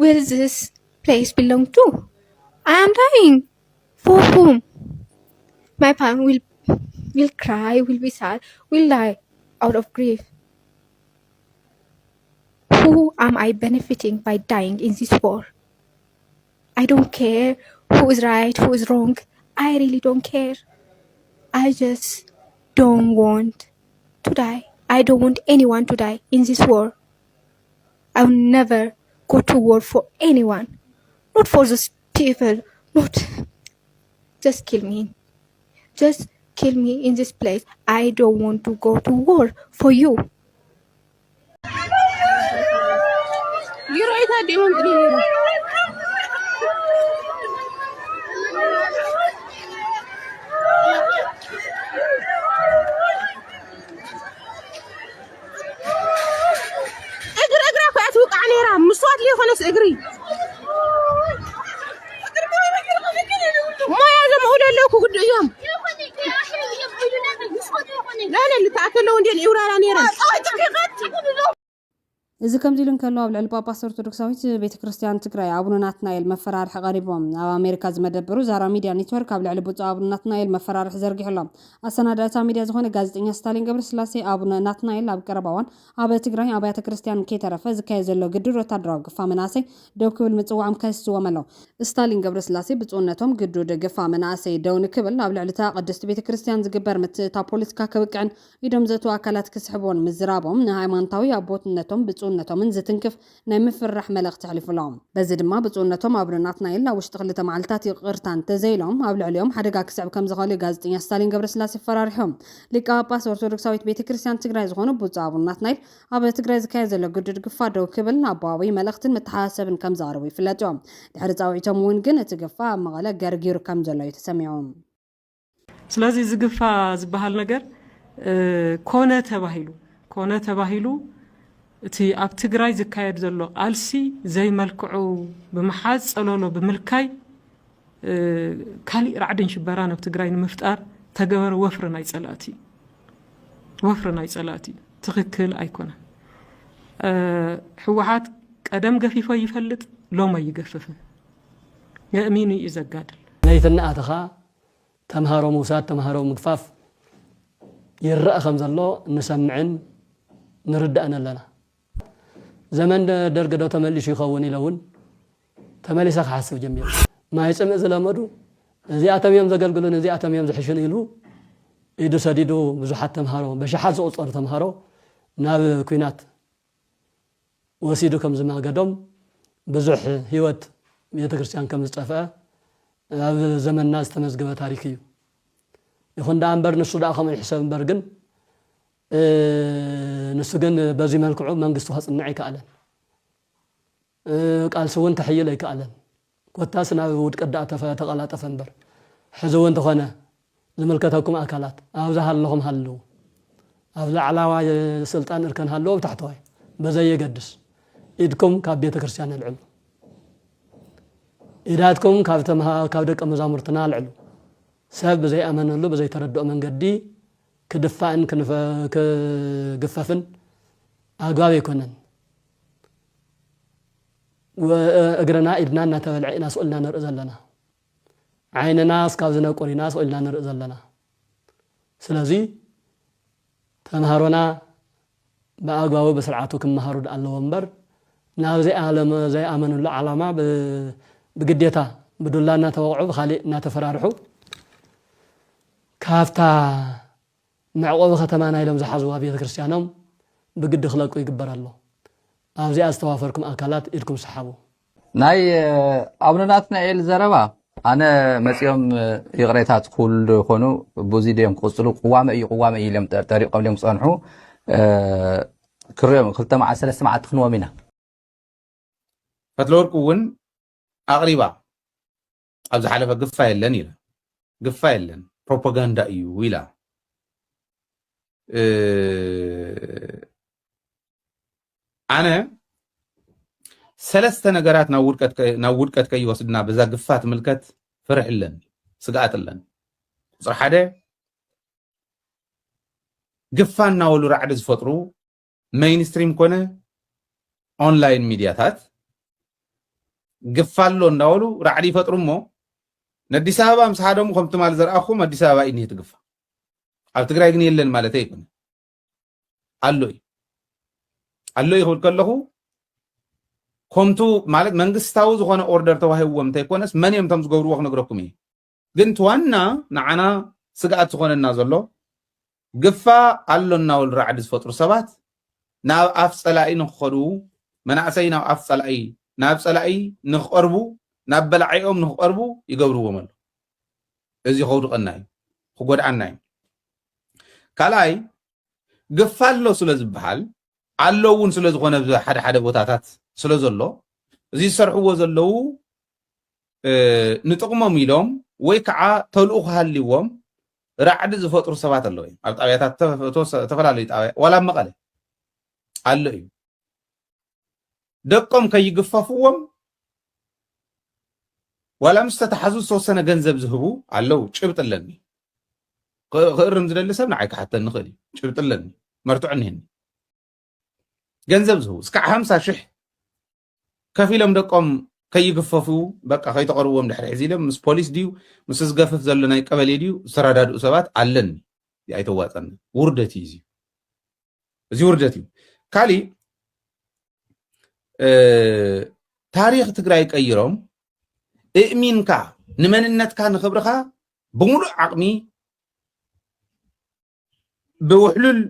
will this place belong to? I am dying. For whom? My family will cry, will be sad, will die out of grief. Who am I benefiting by dying in this war? I don't care who is right, who is wrong. I really don't care. I just don't want to die. I don't want anyone to die in this war. I will never go to war for anyone. Not for those people. Not. Just kill me. Just kill me in this place. I don't want to go to war for you. مصوات لي خلص اجري ما يلزم اقول لكم قد يوم لا اللي تاكلوا ندير اورارا نيران إذا كم زيلن كلوا على الباباس أرثوذكساويت بيت كريستيان تقرأ أبونا ناتنايل مفرارح قريبهم أو أمريكا زمدبرو زارا ميديا نيتورك قبل على بوت أبونا ناتنايل مفرارح زرقي حلام أصلا داتا ميديا زخونة غازتين ستالين قبل سلاسي أبونا ناتنايل أب كربوان أبا تقرأ أبا كريستيان كي ترفز كايزلو قدر وتدرج فمناسي دوك بالمتوع مكاس وملو ستالين قبل سلاسي بتقولنتهم قدر دقفا مناسي دون كبل قبل على قدست بيت كريستيان زقبر مت تابوليتكا كبقعن يدوم زتو أكلات كسحبون مزرابهم نهاي منطوي أبوتنتهم بتقولنتهم من زتنكف نمفرح ملغ تحلف لهم بزيد ما بتقولنتهم أبرناتنا إلا واشتغلت معلتاتي غرتان تزيلهم قبل عليهم حدقا كسعب كم زغالي غازتين ستالين قبل سلاسي فرارحهم ليكا باس أرثوذكساويت بيت كريستيان تقراي زغونو بوزا أبرناتنا أبا تقراي زكايزلو قدر قفادو كبل ناباوي ملغتن متحاسبن كم زاروي فلاتهم دحر زاويتهم وينقن تقفا مغالا قارقيرو كم زلو يتسمعهم سلازي زقفا زبهال نقر كونة تباهيلو تي اب تግራይ ዝካየድ ዘሎ አልሲ ዘይመልክዑ በመሓዝ ጸሎሎ በመልካይ ካሊ ራዕድን ሽበራ ነው ትግራይ ንምፍጣር ተገበረ ወፍረናይ ጸላቲ ትክክል አይኮነ ሕወሓት ቀደም ገፊፎ ይፈልጥ ሎማ ይገፈፈ የእሚኑ ይዘጋድል ናይተና አተኻ ተምሃሮ ሙሳት ተምሃሮ ምግፋፍ ይረአ ከም ዘሎ ንሰምዕን ንርዳእን ኣለና زمن درق دو تمليش يخون يلون تمليس حاسب جميل ما يسمع زلمدو زي اتم يوم زغلغلون زي اتم يوم زحشن يلو يدو سديدو بزحات تمهارو بشحات زوصر تمهارو ناب كوينات وسيدو كم زما قدم بزح هيوت ቤተክርስቲያን ከም ዝጠፋ ኣብ ዘመን ናዝ ተመዝገበ ታሪክ እዩ ይኹን ዳ አንበር ንሱ ዳ ከም ይሕሰብ እንበር ግን ንሱ ግን በዚህ መልክዑ መንግስቱ ኸጽንዕ ይካለን ቃል ሰውን ተሕይለ ይካለን ኮታስና ውድቀዳ ተቀላጠፈ እንበር ሕዘወን ተኾነ ዝምልከተኩም አካላት ኣብዛ ሃለኹም ሃለው ኣብዛ ዓላዋ ስልጣን እርከን ሃለው ታሕተዋይ በዘይ ይገድስ ኢድኩም ካብ ቤተክርስቲያን ልዕሉ ኢዳትኩም ካብ ደቀ መዛሙርትና ልዕሉ ሰብ በዘይ አመነሉ በዘይ ተረድኦ መንገዲ كدفعن كجففن أجابي كونن وأجرنا إدنا نتبلعنا سؤالنا نرزل لنا عيننا سكابزنا قرينا سؤالنا نرزل لنا سلازي تمهرونا بأجابي بسرعته كم مهرود الله ومبر نازي عالم زي آمن الله علامة بجديته بدولنا نتوقع بخالي نتفرارحو كافتا معقوبة ختمانا إلهم زحزوا بيت كريستيانهم بقد خلقوا يقبر الله أوزي أستوافركم أكلات إلكم سحبوا ناي أبناتنا إل زربا أنا مسيهم يغريتات كل خونو بوزيديهم قصلوا قوامة إلهم طريق قبلهم صانحوا كريم خلت مع 3 ساعات خنومنا فتلورك ون أغريبا أبز حالة قفا يلن إلى قفا يلن بروباغندا إيو إلى أنا 3 نجارات ناوركت كي وصلنا بذا قفات ملكت فرح لن سقعت لن صراحة ده قفان ناولو رعد زفترو مينستريم كونه أونلاين ميدياتات قفالو ناولو رعد يفترو مو ندي سابا مسحادهم خمت مال زرقاخو ندي سابا إني تقفا أو تقرأ يقني اللي مالتي يكون اللوي يقول كله خمتو مالت منقستاو زغانا أوردر تواهي ومتى يكونس من يوم تمز قورو وخنا قرأكم إيه قنت وانا نعنا سقعت زغانا النازلو قفا اللو ناول رعد زفترو سبات ناو أفصلائي نخدو منعسي ناو أفصلائي نابصلائي نخقربو نابلعيهم نخقربو يقورو ومال إزي خودو قناي خقود عناي كالاي قفالو سلز بحال علوون سلز غونا حدا بوتاتات سلز اللو زي سرحو زلو نتقمم يلوم ويكعا تلقوخ هالليوم رعد زفترو سبات اللوين عبد أبياتات تفلالي تاوي ولا مقالي اللوين دقم كي يقففوهم ولا مستتحزو سوسنا جنزب زهبو علو شبت اللني غير رمز اللي سبنا عيك حتى النخلي شبت اللني مرتو عنهن جنزب زهبو سكع 5 شح كفيلم دقم كي يقففو بقى خي تقربوهم دحر عزيلم مس بوليس ديو مس زقفف زلنا يقبلي ديو سراداد اسبات علني يا ايتواطن وردتي زي وردتي كالي تاريخ تግራይ ቀይሮም እእሚንካ ንመንነትካ ንኽብርኻ ብሙሉእ ዓቕሚ ብውሕሉል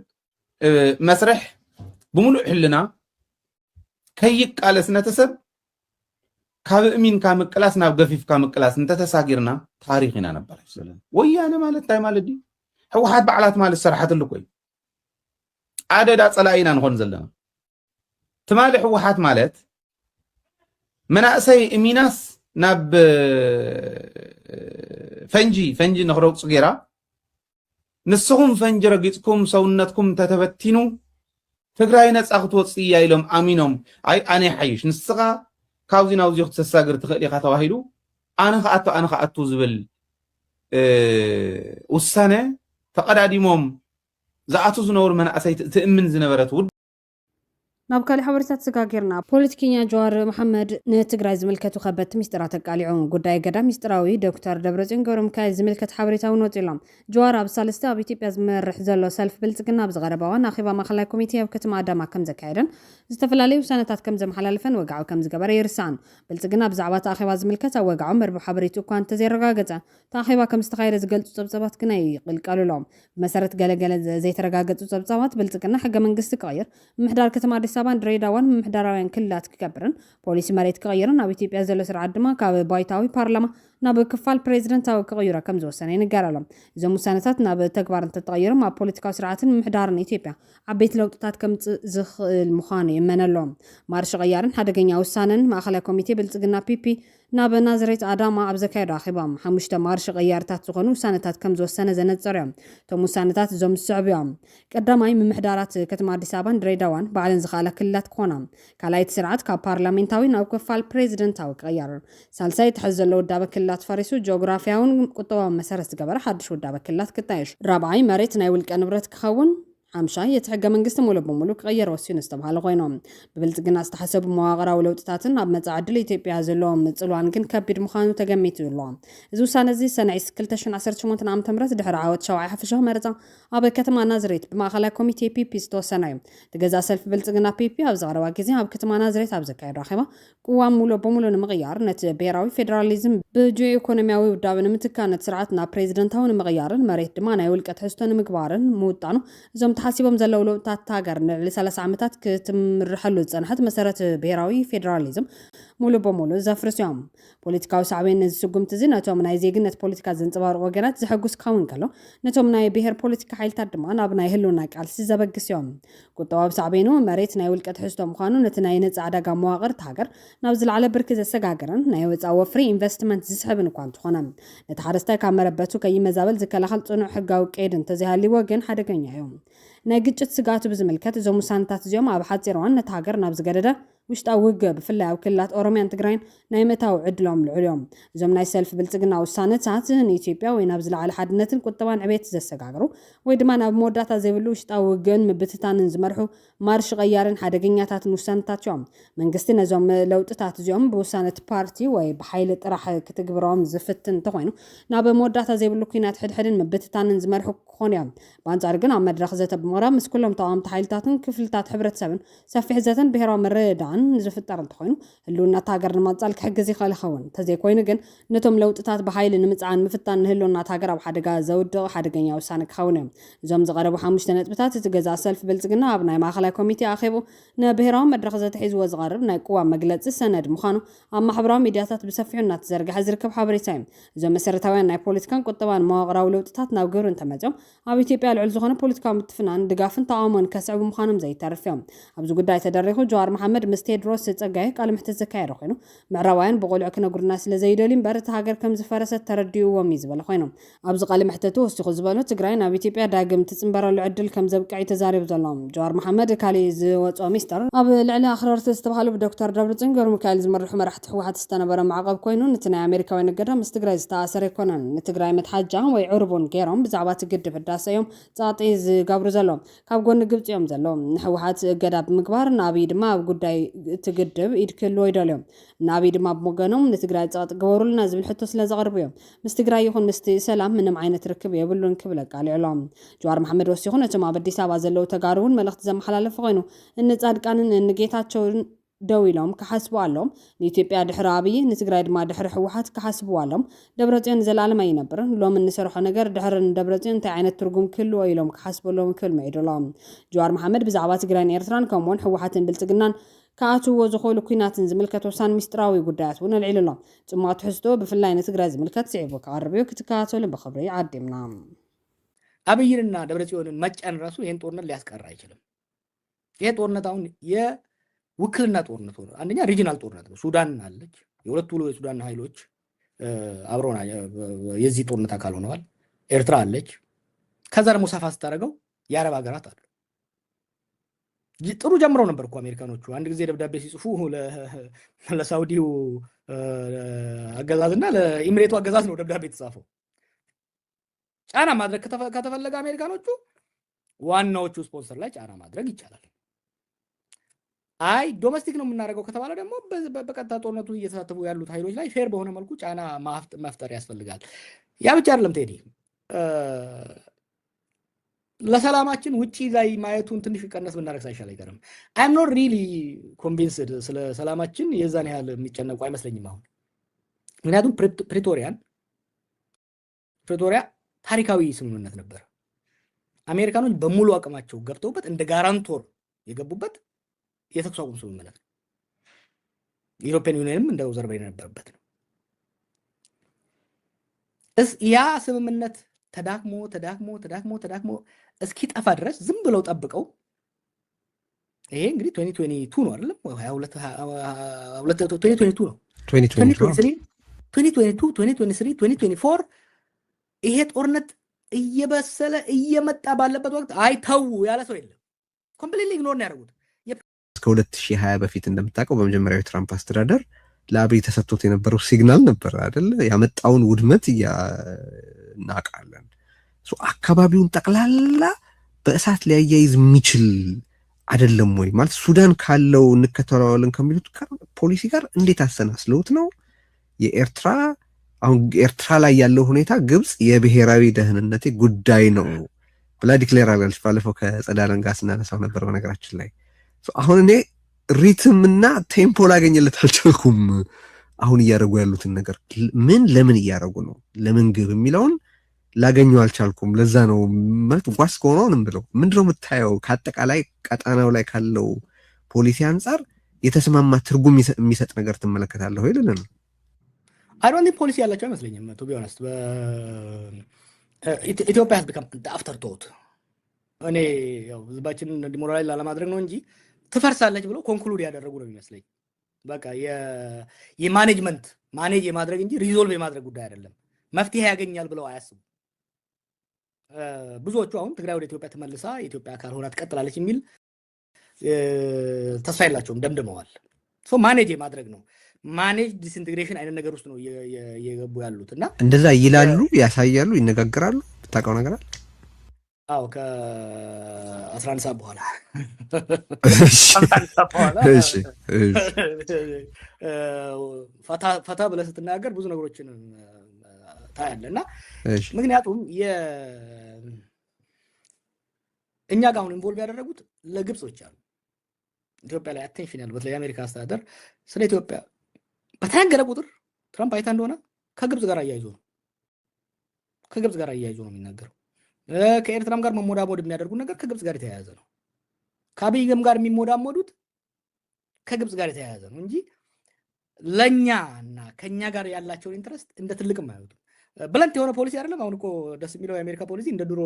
መስርሕ ብሙሉእ ሕልና ከይቃለስ ነተሰብ ካብ እእሚንካ ምቅላስ ናብ ገፊፍካ ምቅላስ እንተተሳጊርና ታሪክ ኢና ነበር ይስለን ወያነ ማለት ታይ ማለት ዲ ሕወሓት በዓላት ማለት ሰራሓትሉ ቆይ ዓደዳ ጸላኢና ንኾን ዘለና تمالي حوحات مالت مناسي اميناس ناب فنجي نخرج صغيرة نسهم فنج رقيتكم سونتكم تتبتينو تقراي ناس اخذوا وصيه يلوم امينهم اي انا حيش نسغا كاوزينا وزيخ تساغر تخلي خاطواهيلو انا خاطو زبل وسانه فقداديمهم زاتو زنور مناسي تامن زنبرت ናብ ካሊ ሓበሬታት ተጋጊርና ፖለቲከኛ ጀዋር መሐመድ ንትግራይ ዝምልከቱ ከበት ሚስጥራት ተቃሊዑ ጉዳይ ገዳም ሚስጥራዊ ዶክተር ደብረጽዮን ገብረሚካኤል ዝምልከት ሓበሬታውን ወፂሎም ጀዋር ኣብ ሳልስተ ኣብ ኢትዮጵያ ዝመርሕ ዘሎ ሰልፍ ብልጽግና ብዝቀረባውን ኣኺባ ማእከላይ ኮሚቴ ኣብ ከተማ ኣዳማ ከም ዘካየደን ዝተፈላለዩ ውሳነታት ከም ዘመሓላለፈን ወጋዑ ከም ዝገበረ ይርስዓን ብልጽግና ብዛዕባ ኣኺባ ዝምልከት ኣብ ወጋዑ መርበብ ሓበሬቱ እኳ እንተዘይረጋገፀ ኣኺባ ከም ዝተካየደ ዝገልጹ ጸብጻባት ግና ይቅልቀሉሎም ብመሰረት ገለገለ ዘይተረጋገጹ ጸብጻባት ብልጽግና ሕገ መንግስቲ ክቀይር ምሕዳር ከተማ አዲስ አበባ ድሬዳዋን ምሕዳራውያን ክልላት ክገብርን ፖሊሲ መሬት ክቀይርን ኣብ ኢትዮጵያ ዘሎ ስርዓት ድማ ካብ ባይታዊ ፓርላማ ናብ ክፋል ፕሬዝደንታዊ ክቀይራ ከም ዝወሰነ ይነገራሎም እዞም ውሳነታት ናብ ተግባር እንተተቀይሮም ኣብ ፖለቲካዊ ስርዓትን ምሕዳርን ኢትዮጵያ ዓበይቲ ለውጥታት ከምጽእ ዝኽእል ምዃኑ ይመነሎም ማርሽ ቀያርን ሓደገኛ ውሳነን ማእከላይ ኮሚቴ ብልጽግና ፒፒ ናብ ናዝሬት ኣዳማ ኣብ ዘካየደ ኣኺባም 5 ማርሽ ቀያርታት ዝኾኑ ውሳነታት ከም ዝወሰነ ዘነጸርዮም እቶም ውሳነታት እዞም ዝስዕብዮም ቀዳማይ ምምሕዳራት ከተማ አዲስ ኣበባን ድሬዳዋን ባዕለን ዝኻላ ክልላት ክኾና ካልኣይቲ ስርዓት ካብ ፓርላሜንታዊ ናብ ክፋል ፕሬዝደንታዊ ክቀየር ሳልሳይ ትሕዝ ዘሎ ውዳበ ክልላት ፈሪሱ ጂኦግራፊያውን ቁጠባዊ መሰረት ዝገበረ ሓድሽ ውዳበ ክልላት ክጣየሽ ራብዓይ መሬት ናይ ውልቀ ንብረት ክኸውን ሓምሻይ የተሕገ መንግስቲ ሙሉ በሙሉ ክቀየር ወሲኑ ዝተባሃለ ኮይኖም ብብልጽግና ዝተሓሰቡ መዋቕራዊ ለውጥታትን ኣብ መጻዕድል ኢትዮጵያ ዘለዎም ጽልዋን ግን ከቢድ ምዃኑ ተገሚቱ ኣሎ እዚ ውሳነ እዚ ሰነ 2018 ዓ.ም ድሕሪ ዓወት ሸውዓይ ሓፈሻዊ መረፃ ኣብ ከተማ ናዝሬት ብማእከላይ ኮሚቴ ፒፒ ዝተወሰነ እዩ ትገዛ ሰልፊ ብልጽግና ፒፒ ኣብ ዝቐረባ ግዜ ኣብ ከተማ ናዝሬት ኣብ ዘካየዱ ኣኺባ ቅዋም ሙሉ በሙሉ ንምቕያር ነቲ ብሄራዊ ፌደራሊዝም ብጂኦ ኢኮኖሚያዊ ውዳበ ንምትካን ነቲ ስርዓት ናብ ፕሬዝደንታዊ ንምቕያርን መሬት ድማ ናይ ውልቀ ትሕዝቶ ንምግባርን ምውጣኑ እዞም ተሓሲቦም ዘለው ለውጥታት ሃገር ለ30 ዓመታት ክትምርሐሉ ዝጸንሐት መሰረት ብሔራዊ ፌደራሊዝም ሙሉ በሙሉ ዘፍርስዮም ፖለቲካዊ ሳዕቤን ዝስጉምቲ እዚ ነቶም ናይ ዜግነት ፖለቲካ ዘንጸባርቑ ወገናት ዝሕጉስ ክኸውን ከሎ ነቶም ናይ ብሔር ፖለቲካ ሓይልታት ድማ ናብ ናይ ህልውና ቃልሲ ዘበግስዮም ቁጠባዊ ሳዕቤኑ መሬት ናይ ውልቀት ሕዝቶ ምዃኑ ነቲ ናይ ነጻ ዕዳጋ መዋቕር ሃገር ናብ ዝለዓለ ብርኪ ዘሰጋገረን ናይ ወፃኢ ወፍሪ ኢንቨስትመንት ዝስሕብን እኳ እንተኾነ ነቲ ሓረስታይ ካብ መረበቱ ከይመዛበል ዝከላኸል ጽኑዕ ሕጋዊ ቀይዲ እንተዘይሃልይዎ ግን ሓደገኛ እዮም ናይ ግጭት ስጋቱ ብዝምልከት እዞም ውሳነታት እዚኦም ኣብ ሓፂር እዋን ነቲ ሃገር ናብ ዝገደደ ውሽጣዊ ውግእ ብፍላይ ኣብ ክልላት ኦሮምያን ትግራይን ናይ ምእታው ዕድሎም ልዑል እዮም እዞም ናይ ሰልፊ ብልጽግና ውሳነታት ንኢትዮጵያ ወይ ናብ ዝለዓለ ሓድነትን ቁጠባን ዕቤት ዘሰጋግሩ ወይ ድማ ናብ መወዳእታ ዘይብሉ ውሽጣዊ ውግእን ምብትታንን ዝመርሑ ማርሽ ቀያርን ሓደገኛታትን ውሳነታት እዮም መንግስቲ ነዞም ለውጥታት እዚኦም ብውሳነት ፓርቲ ወይ ብሓይሊ ጥራሕ ክትግብሮም ዝፍትን እንተኾይኑ ናብ መወዳእታ ዘይብሉ ኩናት ሕድሕድን ምብትታንን ዝመርሑ ክኾኑ እዮም ብኣንጻሩ ግን ኣብ መድረኽ ዘተ ብምቕራብ ምስ ኩሎም ተቃወምቲ ሓይልታትን ክፍልታት ሕብረተሰብን ሰፊሕ ዘተን ብሔራዊ ምርድዳእን ዝፍጠር እንተኾይኑ ህልውናት ሃገር ንምቕጻል ክሕግዝ ይኽእል ይኸውን እንተዘይኮይኑ ግን ነቶም ለውጥታት ብሓይሊ ንምጽዓን ምፍታን ንህልውናት ሃገር ኣብ ሓደጋ ዘውድቕ ሓደገኛ ውሳነ ክኸውን እዮም እዞም ዝቐረቡ 5 ነጥብታት እቲ ገዛ ሰልፊ ብልጽግና ኣብ ናይ ማእኸላይ ኮሚቴ ኣኺቡ ንብሔራዊ መድረኽ ዘተሒዝዎ ዝቐርብ ናይ ቅዋም መግለፂ ሰነድ ምዃኑ ኣብ ማሕበራዊ ሚድያታት ብሰፊሑ እናተዘርግሐ ዝርከብ ሓበሬታ እዩ እዞም መሰረታውያን ናይ ፖለቲካን ቁጠባን መዋቕራዊ ለውጥታት ናብ ግብሪ እንተመፅኦም ኣብ ኢትዮጵያ ልዑል ዝኾነ ፖለቲካዊ ምትፍናን ድጋፍን ተቃውሞን ከስዕቡ ምዃኖም ዘይተርፍ እዮም ኣብዚ ጉዳይ ተደሪኹ ጀዋር መሓመድ ምስ ቴድሮስ ጸጋይ ቃል ምሕተት ዘካየደ ኮይኑ ምዕራባውያን ብቆልዑ ክነግሩና ስለ ዘይደልዩ እምበር እቲ ሃገር ከም ዝፈረሰት ተረዲእዎም እዩ ዝበለ ኮይኖም ኣብዚ ቃል ምሕተቱ ወሲኹ ዝበሎ ትግራይ ናብ ኢትዮጵያ ዳግም ትጽንበረሉ ዕድል ከም ዘብቅዕ ተዛሪቡ ዘሎም ጀዋር መሓመድ ካሊእ ዝወፅኦ ሚስጥር ኣብ ልዕሊ ኣኽረርቲ ዝተባሃሉ ብዶክተር ደብረጽዮን ገብረሚካኤል ዝመርሑ መራሕቲ ሕወሓት ዝተነበረ ማዕቀብ ኮይኑ ነቲ ናይ ኣሜሪካዊ ነገዳ ምስ ትግራይ ዝተኣሰረ ይኮነን ንትግራይ መትሓጃ ወይ ዕርቡን ገይሮም ብዛዕባ ትግድብ ህዳሰ እዮም ጻጢ ዝገብሩ ዘሎም ካብ ጎኒ ግብፂ እዮም ዘሎም ንሕወሓት እገዳ ብምግባር ንኣብይ ድማ ኣብ ጉዳይ ትግድብ ኢድክልዎ ይደልዮም ንኣብይ ድማ ብመገኖም ንትግራይ ጻጥ ገበሩልና ዝብል ሕቶ ስለ ዘቕርቡ እዮም ምስ ትግራይ ይኹን ምስቲ ሰላም ምንም ዓይነት ርክብ የብሉን ክብል ቃሊዕሎም ጀዋር መሓመድ ወሲኹ ነቶም ኣብ ኣዲስ ኣበባ ዘለው ተጋሩውን መልእኽቲ ዘመሓላለፈ ኮይኑ እንጻድቃንን እንጌታቸውን ደው ኢሎም ክሓስቡ ኣሎም ንኢትዮጵያ ድሕሪ ኣብይ ንትግራይ ድማ ድሕሪ ሕወሓት ክሓስቡ ኣሎም ደብረጽዮን ዘላለም ኣይነብርን ሎም እንሰርሖ ነገር ድሕሪ ደብረጽዮን እንታይ ዓይነት ትርጉም ክህልዎ ኢሎም ክሓስበሎም ክብል መዒዶሎም ጀዋር መሓመድ ብዛዕባ ትግራይን ኤርትራን ከምኡውን ሕወሓትን ብልጽግናን ከኣትውዎ ዝኽእሉ ኩናትን ዝምልከት ወሳኒ ሚስጥራዊ ጉዳያት እውን ኣልዒሉሎም ጽማቱ ሕዝቶ ብፍላይ ንትግራይ ዝምልከት ስዒቡ ክቐርብ እዩ ክትከታተሉ ብኽብሪ ዓዲምና አብይንና ደብረጽዮንን መጫን ራሱ ይሄን ጦርነት ሊያስቀር አይችልም ይሄ ጦርነት አሁን ውክልና ጦርነት ሆነ አንደኛ ሪጂናል ጦርነት ነው ሱዳን አለች የሁለቱ የሱዳን ኃይሎች አብሮና የዚህ ጦርነት አካል ሆነዋል ኤርትራ አለች ከዛ ደግሞ ሰፋ አስተረገው የአረብ ሀገራት አሉ ጥሩ ጀምረው ነበር እኮ አሜሪካኖቹ አንድ ጊዜ ደብዳቤ ሲጽፉ ለሳውዲው አገዛዝና ለኢሚሬቱ አገዛዝ ነው ደብዳቤ ተጻፈው ጫና ማድረግ ከተፈለገ አሜሪካኖቹ ዋናዎቹ ስፖንሰር ላይ ጫና ማድረግ ይቻላል አይ ዶሜስቲክ ነው የምናደርገው ከተባለ ደግሞ በቀጥታ ጦርነቱ እየተሳተፉ ያሉት ኃይሎች ላይ ፌር በሆነ መልኩ ጫና መፍጠር ያስፈልጋል ያ ብቻ አይደለም ቴዲ ለሰላማችን ውጪ ላይ ማየቱን ትንሽ ቀነስ ብናረግ ሳይሻል አይቀርም አይ አም ኖት ሪሊ ኮንቪንስድ ስለ ሰላማችን የዛን ያህል የሚጨነቁ አይመስለኝም አሁን ምክንያቱም ፕሪቶሪያ ታሪካዊ ስምምነት ነበር አሜሪካኖች በሙሉ አቅማቸው ገብተውበት እንደ ጋራንቶር የገቡበት የተኩስ አቁም ስምምነት ነው ዩሮፒያን ዩኒየንም እንደ ኦብዘርቨር ነበርበት ነው ያ ስምምነት ተዳክሞ እስኪ ጠፋ ድረስ ዝም ብለው ጠብቀው ይሄ እንግዲህ 2022 ነው አይደለም 2022 ነው 2023 2024 ይሄ ጦርነት እየበሰለ እየመጣ ባለበት ወቅት አይተው ያለ ሰው የለም ኮምፕሊትሊ ኢግኖር ነው ያደረጉት እስከ 2020 በፊት እንደምታውቀው በመጀመሪያው ትራምፕ አስተዳደር ለአብይ ተሰጥቶት የነበረው ሲግናል ነበር አይደል ያመጣውን ውድመት እናቃለን አካባቢውን ጠቅላላ በእሳት ሊያያይዝ የሚችል አይደለም ወይ ማለት ሱዳን ካለው እንከተላዋለን ከሚሉት ፖሊሲ ጋር እንዴት አሰናስለውት ነው የኤርትራ አሁን ኤርትራ ላይ ያለው ሁኔታ ግብጽ የብሔራዊ ደህንነት ጉዳይ ነው ብላ ዲክሌር አድርጋለች ባለፈው ከጸዳለን ጋር ስናነሳው ነበር በነገራችን ላይ አሁን እኔ ሪትም እና ቴምፖ ላገኘለት አልቻልኩም አሁን እያደረጉ ያሉትን ነገር ለምን እያደረጉ ነው ለምን ግብ የሚለውን ላገኘው አልቻልኩም። ለዛ ነው ማለት ዋስ ከሆነውንም ብለው ምንድነው የምታየው ከአጠቃላይ ቀጣናው ላይ ካለው ፖሊሲ አንፃር የተስማማ ትርጉም የሚሰጥ ነገር ትመለከታለህ ወይ ልልን? I don't think ፖሊሲ ያላቸው አይመስለኝም to be honest ኢትዮጵያ has become the afterthought እኔ ያው ህዝባችንን ዲሞራላይዝ ላለማድረግ ነው እንጂ ትፈርሳለች ብሎ ኮንክሉድ ያደረጉ ነው የሚመስለኝ። በቃ የማኔጅመንት ማኔጅ የማድረግ እንጂ ሪዞልቭ የማድረግ ጉዳይ አይደለም። መፍትሄ ያገኛል ብለው አያስቡ። ብዙዎቹ አሁን ትግራይ ወደ ኢትዮጵያ ተመልሳ ኢትዮጵያ አካል ሆና ትቀጥላለች የሚል ተስፋ የላቸውም፣ ደምድመዋል። ሶ ማኔጅ የማድረግ ነው ማኔጅ ዲስኢንቴግሬሽን አይነት ነገር ውስጥ ነው የገቡ ያሉት እና እንደዛ ይላሉ፣ ያሳያሉ፣ ይነጋገራሉ። ታውቀው ነገር አለ? አዎ ከ11 ሰዓት በኋላ እሺ ፈታ ብለህ ስትናገር ብዙ ነገሮችን ታያለህ እና ምክንያቱም እኛ ጋር አሁን ኢንቮልቭ ያደረጉት ለግብጽ ብቻ ነው። ኢትዮጵያ ላይ አቴንሽን ያለበት ለአሜሪካ አስተዳደር ስለ ኢትዮጵያ በተናገረ ቁጥር ትራምፕ አይታ እንደሆነ ከግብጽ ጋር አያይዞ ነው የሚናገረው። ከኤርትራም ጋር መሞዳሞድ የሚያደርጉት ነገር ከግብጽ ጋር የተያያዘ ነው። ከአብይም ጋር የሚሞዳሞዱት ከግብጽ ጋር የተያያዘ ነው እንጂ ለኛና ከኛ ጋር ያላቸውን ኢንትረስት እንደ ትልቅም አያዩትም። ብለንት የሆነ ፖሊሲ አይደለም። አሁን እኮ ደስ የሚለው የአሜሪካ ፖሊሲ እንደ ድሮ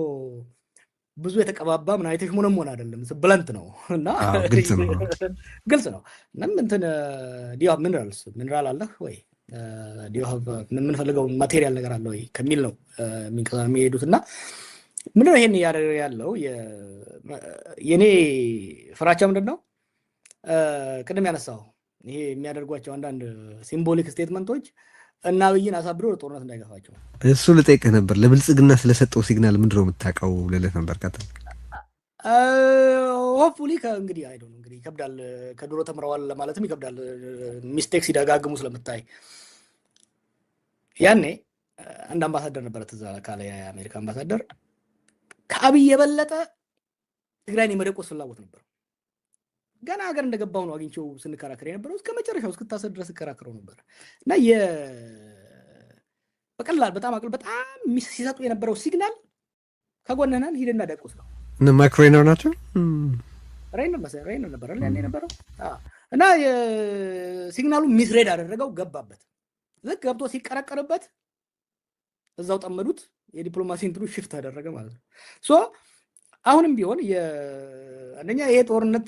ብዙ የተቀባባ ምን አይተሽ ሞነሞን አይደለም፣ ብለንት ነው እና ግልጽ ነው። እንትን ዲዮ ሚነራል አለ ወይ ዲዮ የምንፈልገው ማቴሪያል ነገር አለ ወይ ከሚል ነው የሚሄዱት እና ምንድን ነው ይሄን እያደረገ ያለው? የኔ ፍራቻ ምንድን ነው? ቅድም ያነሳው ይሄ የሚያደርጓቸው አንዳንድ ሲምቦሊክ ስቴትመንቶች እና አብይን አሳብሮ ለጦርነት እንዳይገፋቸው እሱ ልጠይቅህ ነበር። ለብልጽግና ስለሰጠው ሲግናል ምንድን ነው የምታውቀው ልልህ ነበር። ሆፕፉሊ እንግዲህ አይ ዶንት ኖ እንግዲህ ይከብዳል፣ ከድሮ ተምረዋል ለማለትም ይከብዳል። ሚስቴክ ሲደጋግሙ ስለምታይ ያኔ አንድ አምባሳደር ነበረ ትዝ ካለ የአሜሪካ አምባሳደር ከአብይ የበለጠ ትግራይን የመደቆስ ፍላጎት ነበር። ገና ሀገር እንደገባው ነው አግኝቼው ስንከራከር የነበረው እስከ መጨረሻው እስክታሰር ድረስ ከራከረው ነበር እና በቀላል በጣም ሲሰጡ የነበረው ሲግናል ከጎነናል ሂድና ደቁስ ነው እና ማክሮይነር ናቸው ሬይነር ነበር ያኔ ነበረው እና ሲግናሉ ሚስሬድ አደረገው፣ ገባበት። ልክ ገብቶ ሲቀረቀርበት እዛው ጠመዱት። የዲፕሎማሲ እንትኑ ሽፍት አደረገ ማለት ነው። ሶ አሁንም ቢሆን አንደኛ ይሄ ጦርነት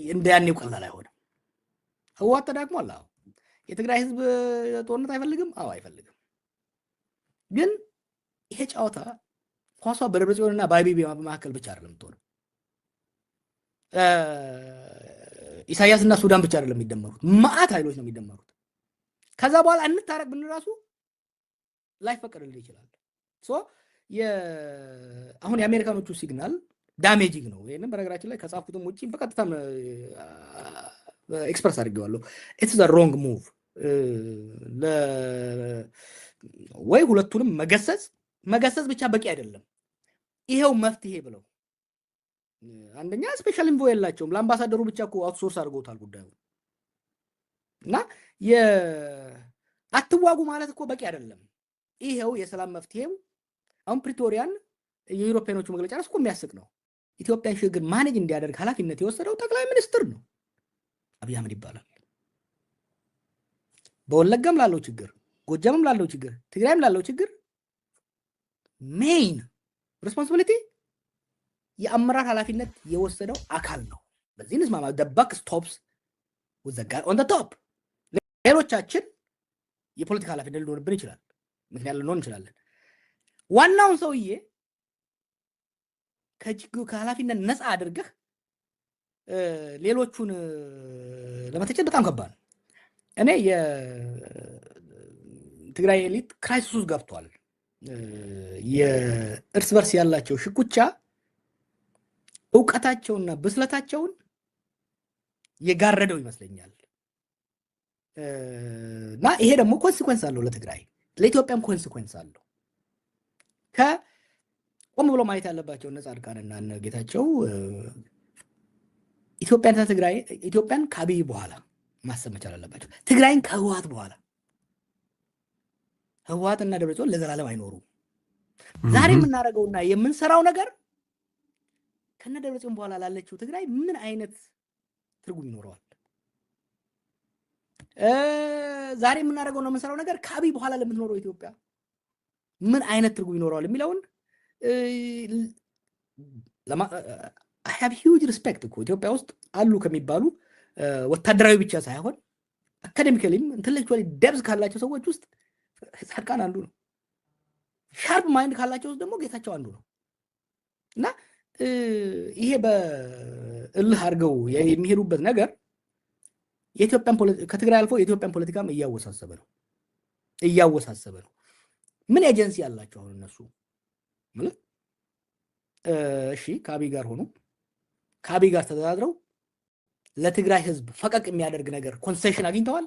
እንደያኔው ቀላል አይሆንም። ህወሓት ተዳክሟል። አዎ የትግራይ ህዝብ ጦርነት አይፈልግም። አዎ አይፈልግም። ግን ይሄ ጨዋታ ኳሷ በደብረጽዮንና በአቢይ መካከል ብቻ አይደለም የምትሆነው። ኢሳያስና ሱዳን ብቻ አይደለም የሚደመሩት፣ መዓት ኃይሎች ነው የሚደመሩት። ከዛ በኋላ እንታረቅ ብን ራሱ ላይፈቀድልህ ይችላል። ሶ አሁን የአሜሪካኖቹ ሲግናል ዳሜጂንግ ነው። ይሄንን በነገራችን ላይ ከጻፍኩትም ውጪ በቀጥታም ኤክስፕረስ አድርጌዋለሁ። ኢትስ ዘ ሮንግ ሙቭ። ወይ ሁለቱንም መገሰጽ ብቻ በቂ አይደለም። ይሄው መፍትሄ ብለው አንደኛ ስፔሻል ኢንቮ የላቸውም። ለአምባሳደሩ ብቻ እኮ አውትሶርስ አድርገውታል ጉዳዩ እና አትዋጉ ማለት እኮ በቂ አይደለም። ይሄው የሰላም መፍትሄው አሁን ፕሪቶሪያን የዩሮፒያኖቹ መግለጫ ራስ እኮ የሚያስቅ ነው። ኢትዮጵያን ሽግግር ማኔጅ እንዲያደርግ ኃላፊነት የወሰደው ጠቅላይ ሚኒስትር ነው፣ አብይ አህመድ ይባላል። በወለጋም ላለው ችግር፣ ጎጃምም ላለው ችግር፣ ትግራይም ላለው ችግር ሜይን ሬስፖንሲቢሊቲ የአመራር ኃላፊነት የወሰደው አካል ነው። በዚህ ንስማማ። the buck stops with the guy on the top። ሌሎቻችን የፖለቲካ ኃላፊነት ሊኖርብን ይችላል፣ ምክንያት ልንሆን እንችላለን። ዋናውን ሰውዬ ከኃላፊነት ነፃ አድርገህ ሌሎቹን ለመተቸት በጣም ከባድ ነው። እኔ የትግራይ ኤሊት ክራይሲስ ውስጥ ገብቷል። የእርስ በርስ ያላቸው ሽኩቻ እውቀታቸውና ብስለታቸውን የጋረደው ይመስለኛል እና ይሄ ደግሞ ኮንሲኩዌንስ አለው ለትግራይ፣ ለኢትዮጵያም ኮንሲኩዌንስ አለው። ቆም ብሎ ማየት ያለባቸው እነ ጻድቃንና እነ ጌታቸው ኢትዮጵያን ከአብይ በኋላ ማሰብ መቻል አለባቸው። ትግራይን ከህወሓት በኋላ ህወሓትና ደብረጽዮን ለዘላለም አይኖሩም። ዛሬ የምናደርገውና የምንሰራው ነገር ከነ ደብረጽዮን በኋላ ላለችው ትግራይ ምን አይነት ትርጉም ይኖረዋል? ዛሬ የምናደርገው ነው የምንሰራው ነገር ከአብይ በኋላ ለምትኖረው ኢትዮጵያ ምን አይነት ትርጉም ይኖረዋል የሚለውን I have huge respect እኮ ኢትዮጵያ ውስጥ አሉ ከሚባሉ ወታደራዊ ብቻ ሳይሆን አካዴሚካሊም ኢንተሌክቹዋሊ ደብዝ ካላቸው ሰዎች ውስጥ ጻድቃን አንዱ ነው። ሻርፕ ማይንድ ካላቸው ውስጥ ደግሞ ጌታቸው አንዱ ነው። እና ይሄ በእልህ አድርገው የሚሄዱበት ነገር የኢትዮጵያን ከትግራይ አልፎ የኢትዮጵያን ፖለቲካም እያወሳሰበ ነው። ምን ኤጀንሲ ያላቸው አሁን እነሱ ማለት እሺ ከአብይ ጋር ሆኖ ከአብይ ጋር ተደራድረው ለትግራይ ህዝብ ፈቀቅ የሚያደርግ ነገር ኮንሴሽን አግኝተዋል?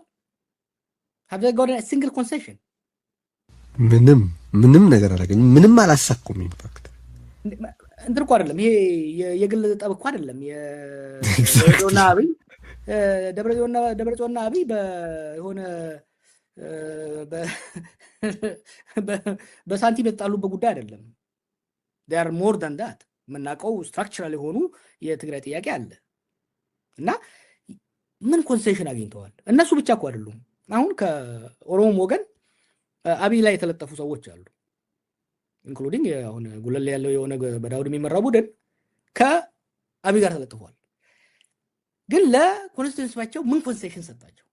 have they got a single concession? ምንም ነገር አላገኙም። ምንም አላሳኩም። ኢምፓክት እንትን እኮ አይደለም ይሄ የግል ጠብ እኮ አይደለም። የደብረጽዮንና አብይ ደብረጽዮንና አብይ በሆነ በሳንቲም የተጣሉበት ጉዳይ አይደለም። they are more than that። የምናውቀው ስትራክቸራል የሆኑ የትግራይ ጥያቄ አለ እና ምን ኮንሴሽን አግኝተዋል? እነሱ ብቻ እኮ አይደሉም። አሁን ከኦሮሞ ወገን አብይ ላይ የተለጠፉ ሰዎች አሉ ኢንክሉዲንግ አሁን ጉለሌ ያለው የሆነ በዳውድ የሚመራው ቡድን ከአብይ ጋር ተለጥፏል። ግን ለኮንስቲትዩንሲያቸው ምን ኮንሴሽን ሰጣቸው?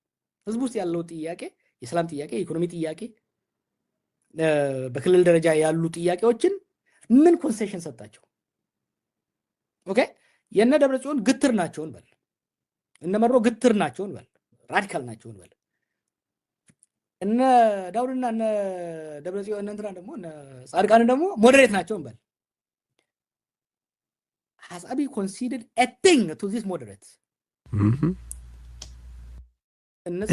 ህዝብ ውስጥ ያለው ጥያቄ የሰላም ጥያቄ፣ የኢኮኖሚ ጥያቄ፣ በክልል ደረጃ ያሉ ጥያቄዎችን ምን ኮንሴሽን ሰጣቸው? ኦኬ የነ ደብረጽዮን ግትር ናቸው እንበል፣ እነ መሮ ግትር ናቸው እንበል፣ ራዲካል ናቸው እንበል። እነ ዳውድና እነ ደብረጽዮን እነ እንትና ደግሞ እነ ጻድቃን ደግሞ ሞዴሬት ናቸው እንበል። has Abiy considered a thing to this moderates?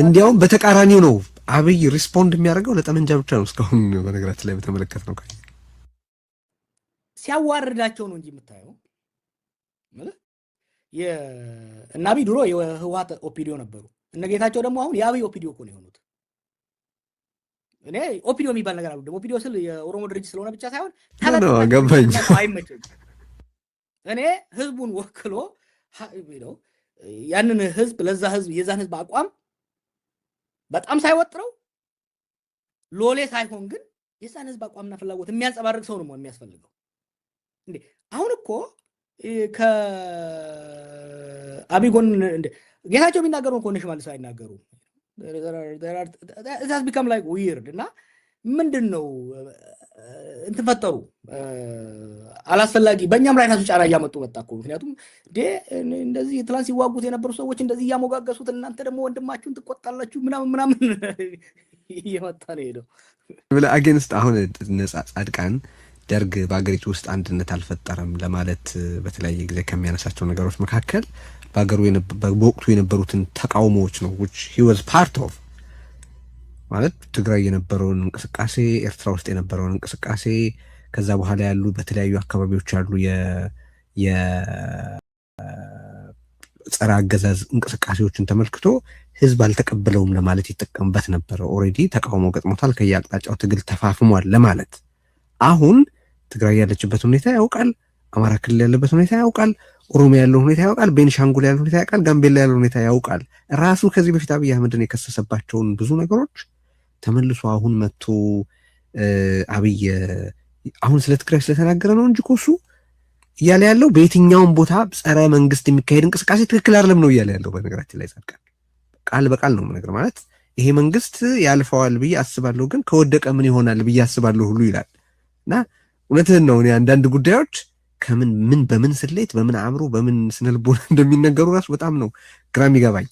እንዲያውም በተቃራኒው ነው አብይ ሪስፖንድ የሚያደርገው ለጠመንጃ ብቻ ነው። እስካሁን በነገራችን ላይ በተመለከተ ነው ሲያዋርዳቸው ነው እንጂ የምታየው ማለት እና አብይ ድሮ የህወሓት ኦፒዲዮ ነበሩ። እነ ጌታቸው ደግሞ አሁን የአብይ ኦፒዲዮ እኮ ነው የሆኑት። እኔ ኦፒዲዮ የሚባል ነገር አሉ ደግሞ ኦፒዲዮ ስል የኦሮሞ ድርጅት ስለሆነ ብቻ ሳይሆን ገባኝ አይመቸኝም። እኔ ህዝቡን ወክሎ ነው ያንን ህዝብ ለዛ ህዝብ የዛን ህዝብ አቋም በጣም ሳይወጥረው ሎሌ ሳይሆን ግን የዛን ህዝብ አቋምና ፍላጎት የሚያንጸባርቅ ሰው ነው የሚያስፈልገው። እንዴ አሁን እኮ ከአብይ ጎን ጌታቸው የሚናገሩ ኮንሽ ማለት አይናገሩ it has become like weird እና ምንድነው እንትን ፈጠሩ አላስፈላጊ በእኛም ላይ ታሱ ጫራ ያመጡ መጣኩ። ምክንያቱም እንደዚህ ትላንት ሲዋጉት የነበሩ ሰዎች እንደዚህ ያሞጋገሱት እናንተ ደግሞ ወንድማችሁን ትቆጣላችሁ ምናምን እየመጣ ነው ሄደው ብለ አጌንስት አሁን ነፃ ጻድቃን ደርግ በአገሪቱ ውስጥ አንድነት አልፈጠረም ለማለት በተለያየ ጊዜ ከሚያነሳቸው ነገሮች መካከል በወቅቱ የነበሩትን ተቃውሞዎች ነው which he was part of ማለት ትግራይ የነበረውን እንቅስቃሴ ኤርትራ ውስጥ የነበረውን እንቅስቃሴ ከዛ በኋላ ያሉ በተለያዩ አካባቢዎች ያሉ የጸረ አገዛዝ እንቅስቃሴዎችን ተመልክቶ ህዝብ አልተቀበለውም ለማለት ይጠቀምበት ነበር። ኦሬዲ ተቃውሞ ገጥሞታል፣ ከየአቅጣጫው ትግል ተፋፍሟል ለማለት። አሁን ትግራይ ያለችበት ሁኔታ ያውቃል፣ አማራ ክልል ያለበት ሁኔታ ያውቃል፣ ኦሮሚያ ያለው ሁኔታ ያውቃል፣ ቤንሻንጉል ያለው ሁኔታ ያውቃል፣ ጋምቤላ ያለው ሁኔታ ያውቃል። ራሱ ከዚህ በፊት አብይ አህመድን የከሰሰባቸውን ብዙ ነገሮች ተመልሶ አሁን መጥቶ አብይ አሁን ስለ ትግራይ ስለተናገረ ነው እንጂ ኮሱ እያለ ያለው በየትኛውም ቦታ ጸረ መንግስት የሚካሄድ እንቅስቃሴ ትክክል አይደለም ነው እያለ ያለው። በነገራችን ላይ ጻድቃን ቃል በቃል ነው ነገር ማለት ይሄ መንግስት ያልፈዋል ብዬ አስባለሁ፣ ግን ከወደቀ ምን ይሆናል ብዬ አስባለሁ ሁሉ ይላል። እና እውነትህን ነው። አንዳንድ ጉዳዮች ከምን በምን ስሌት በምን አእምሮ በምን ስነልቦና እንደሚነገሩ ራሱ በጣም ነው ግራ የሚገባኝ።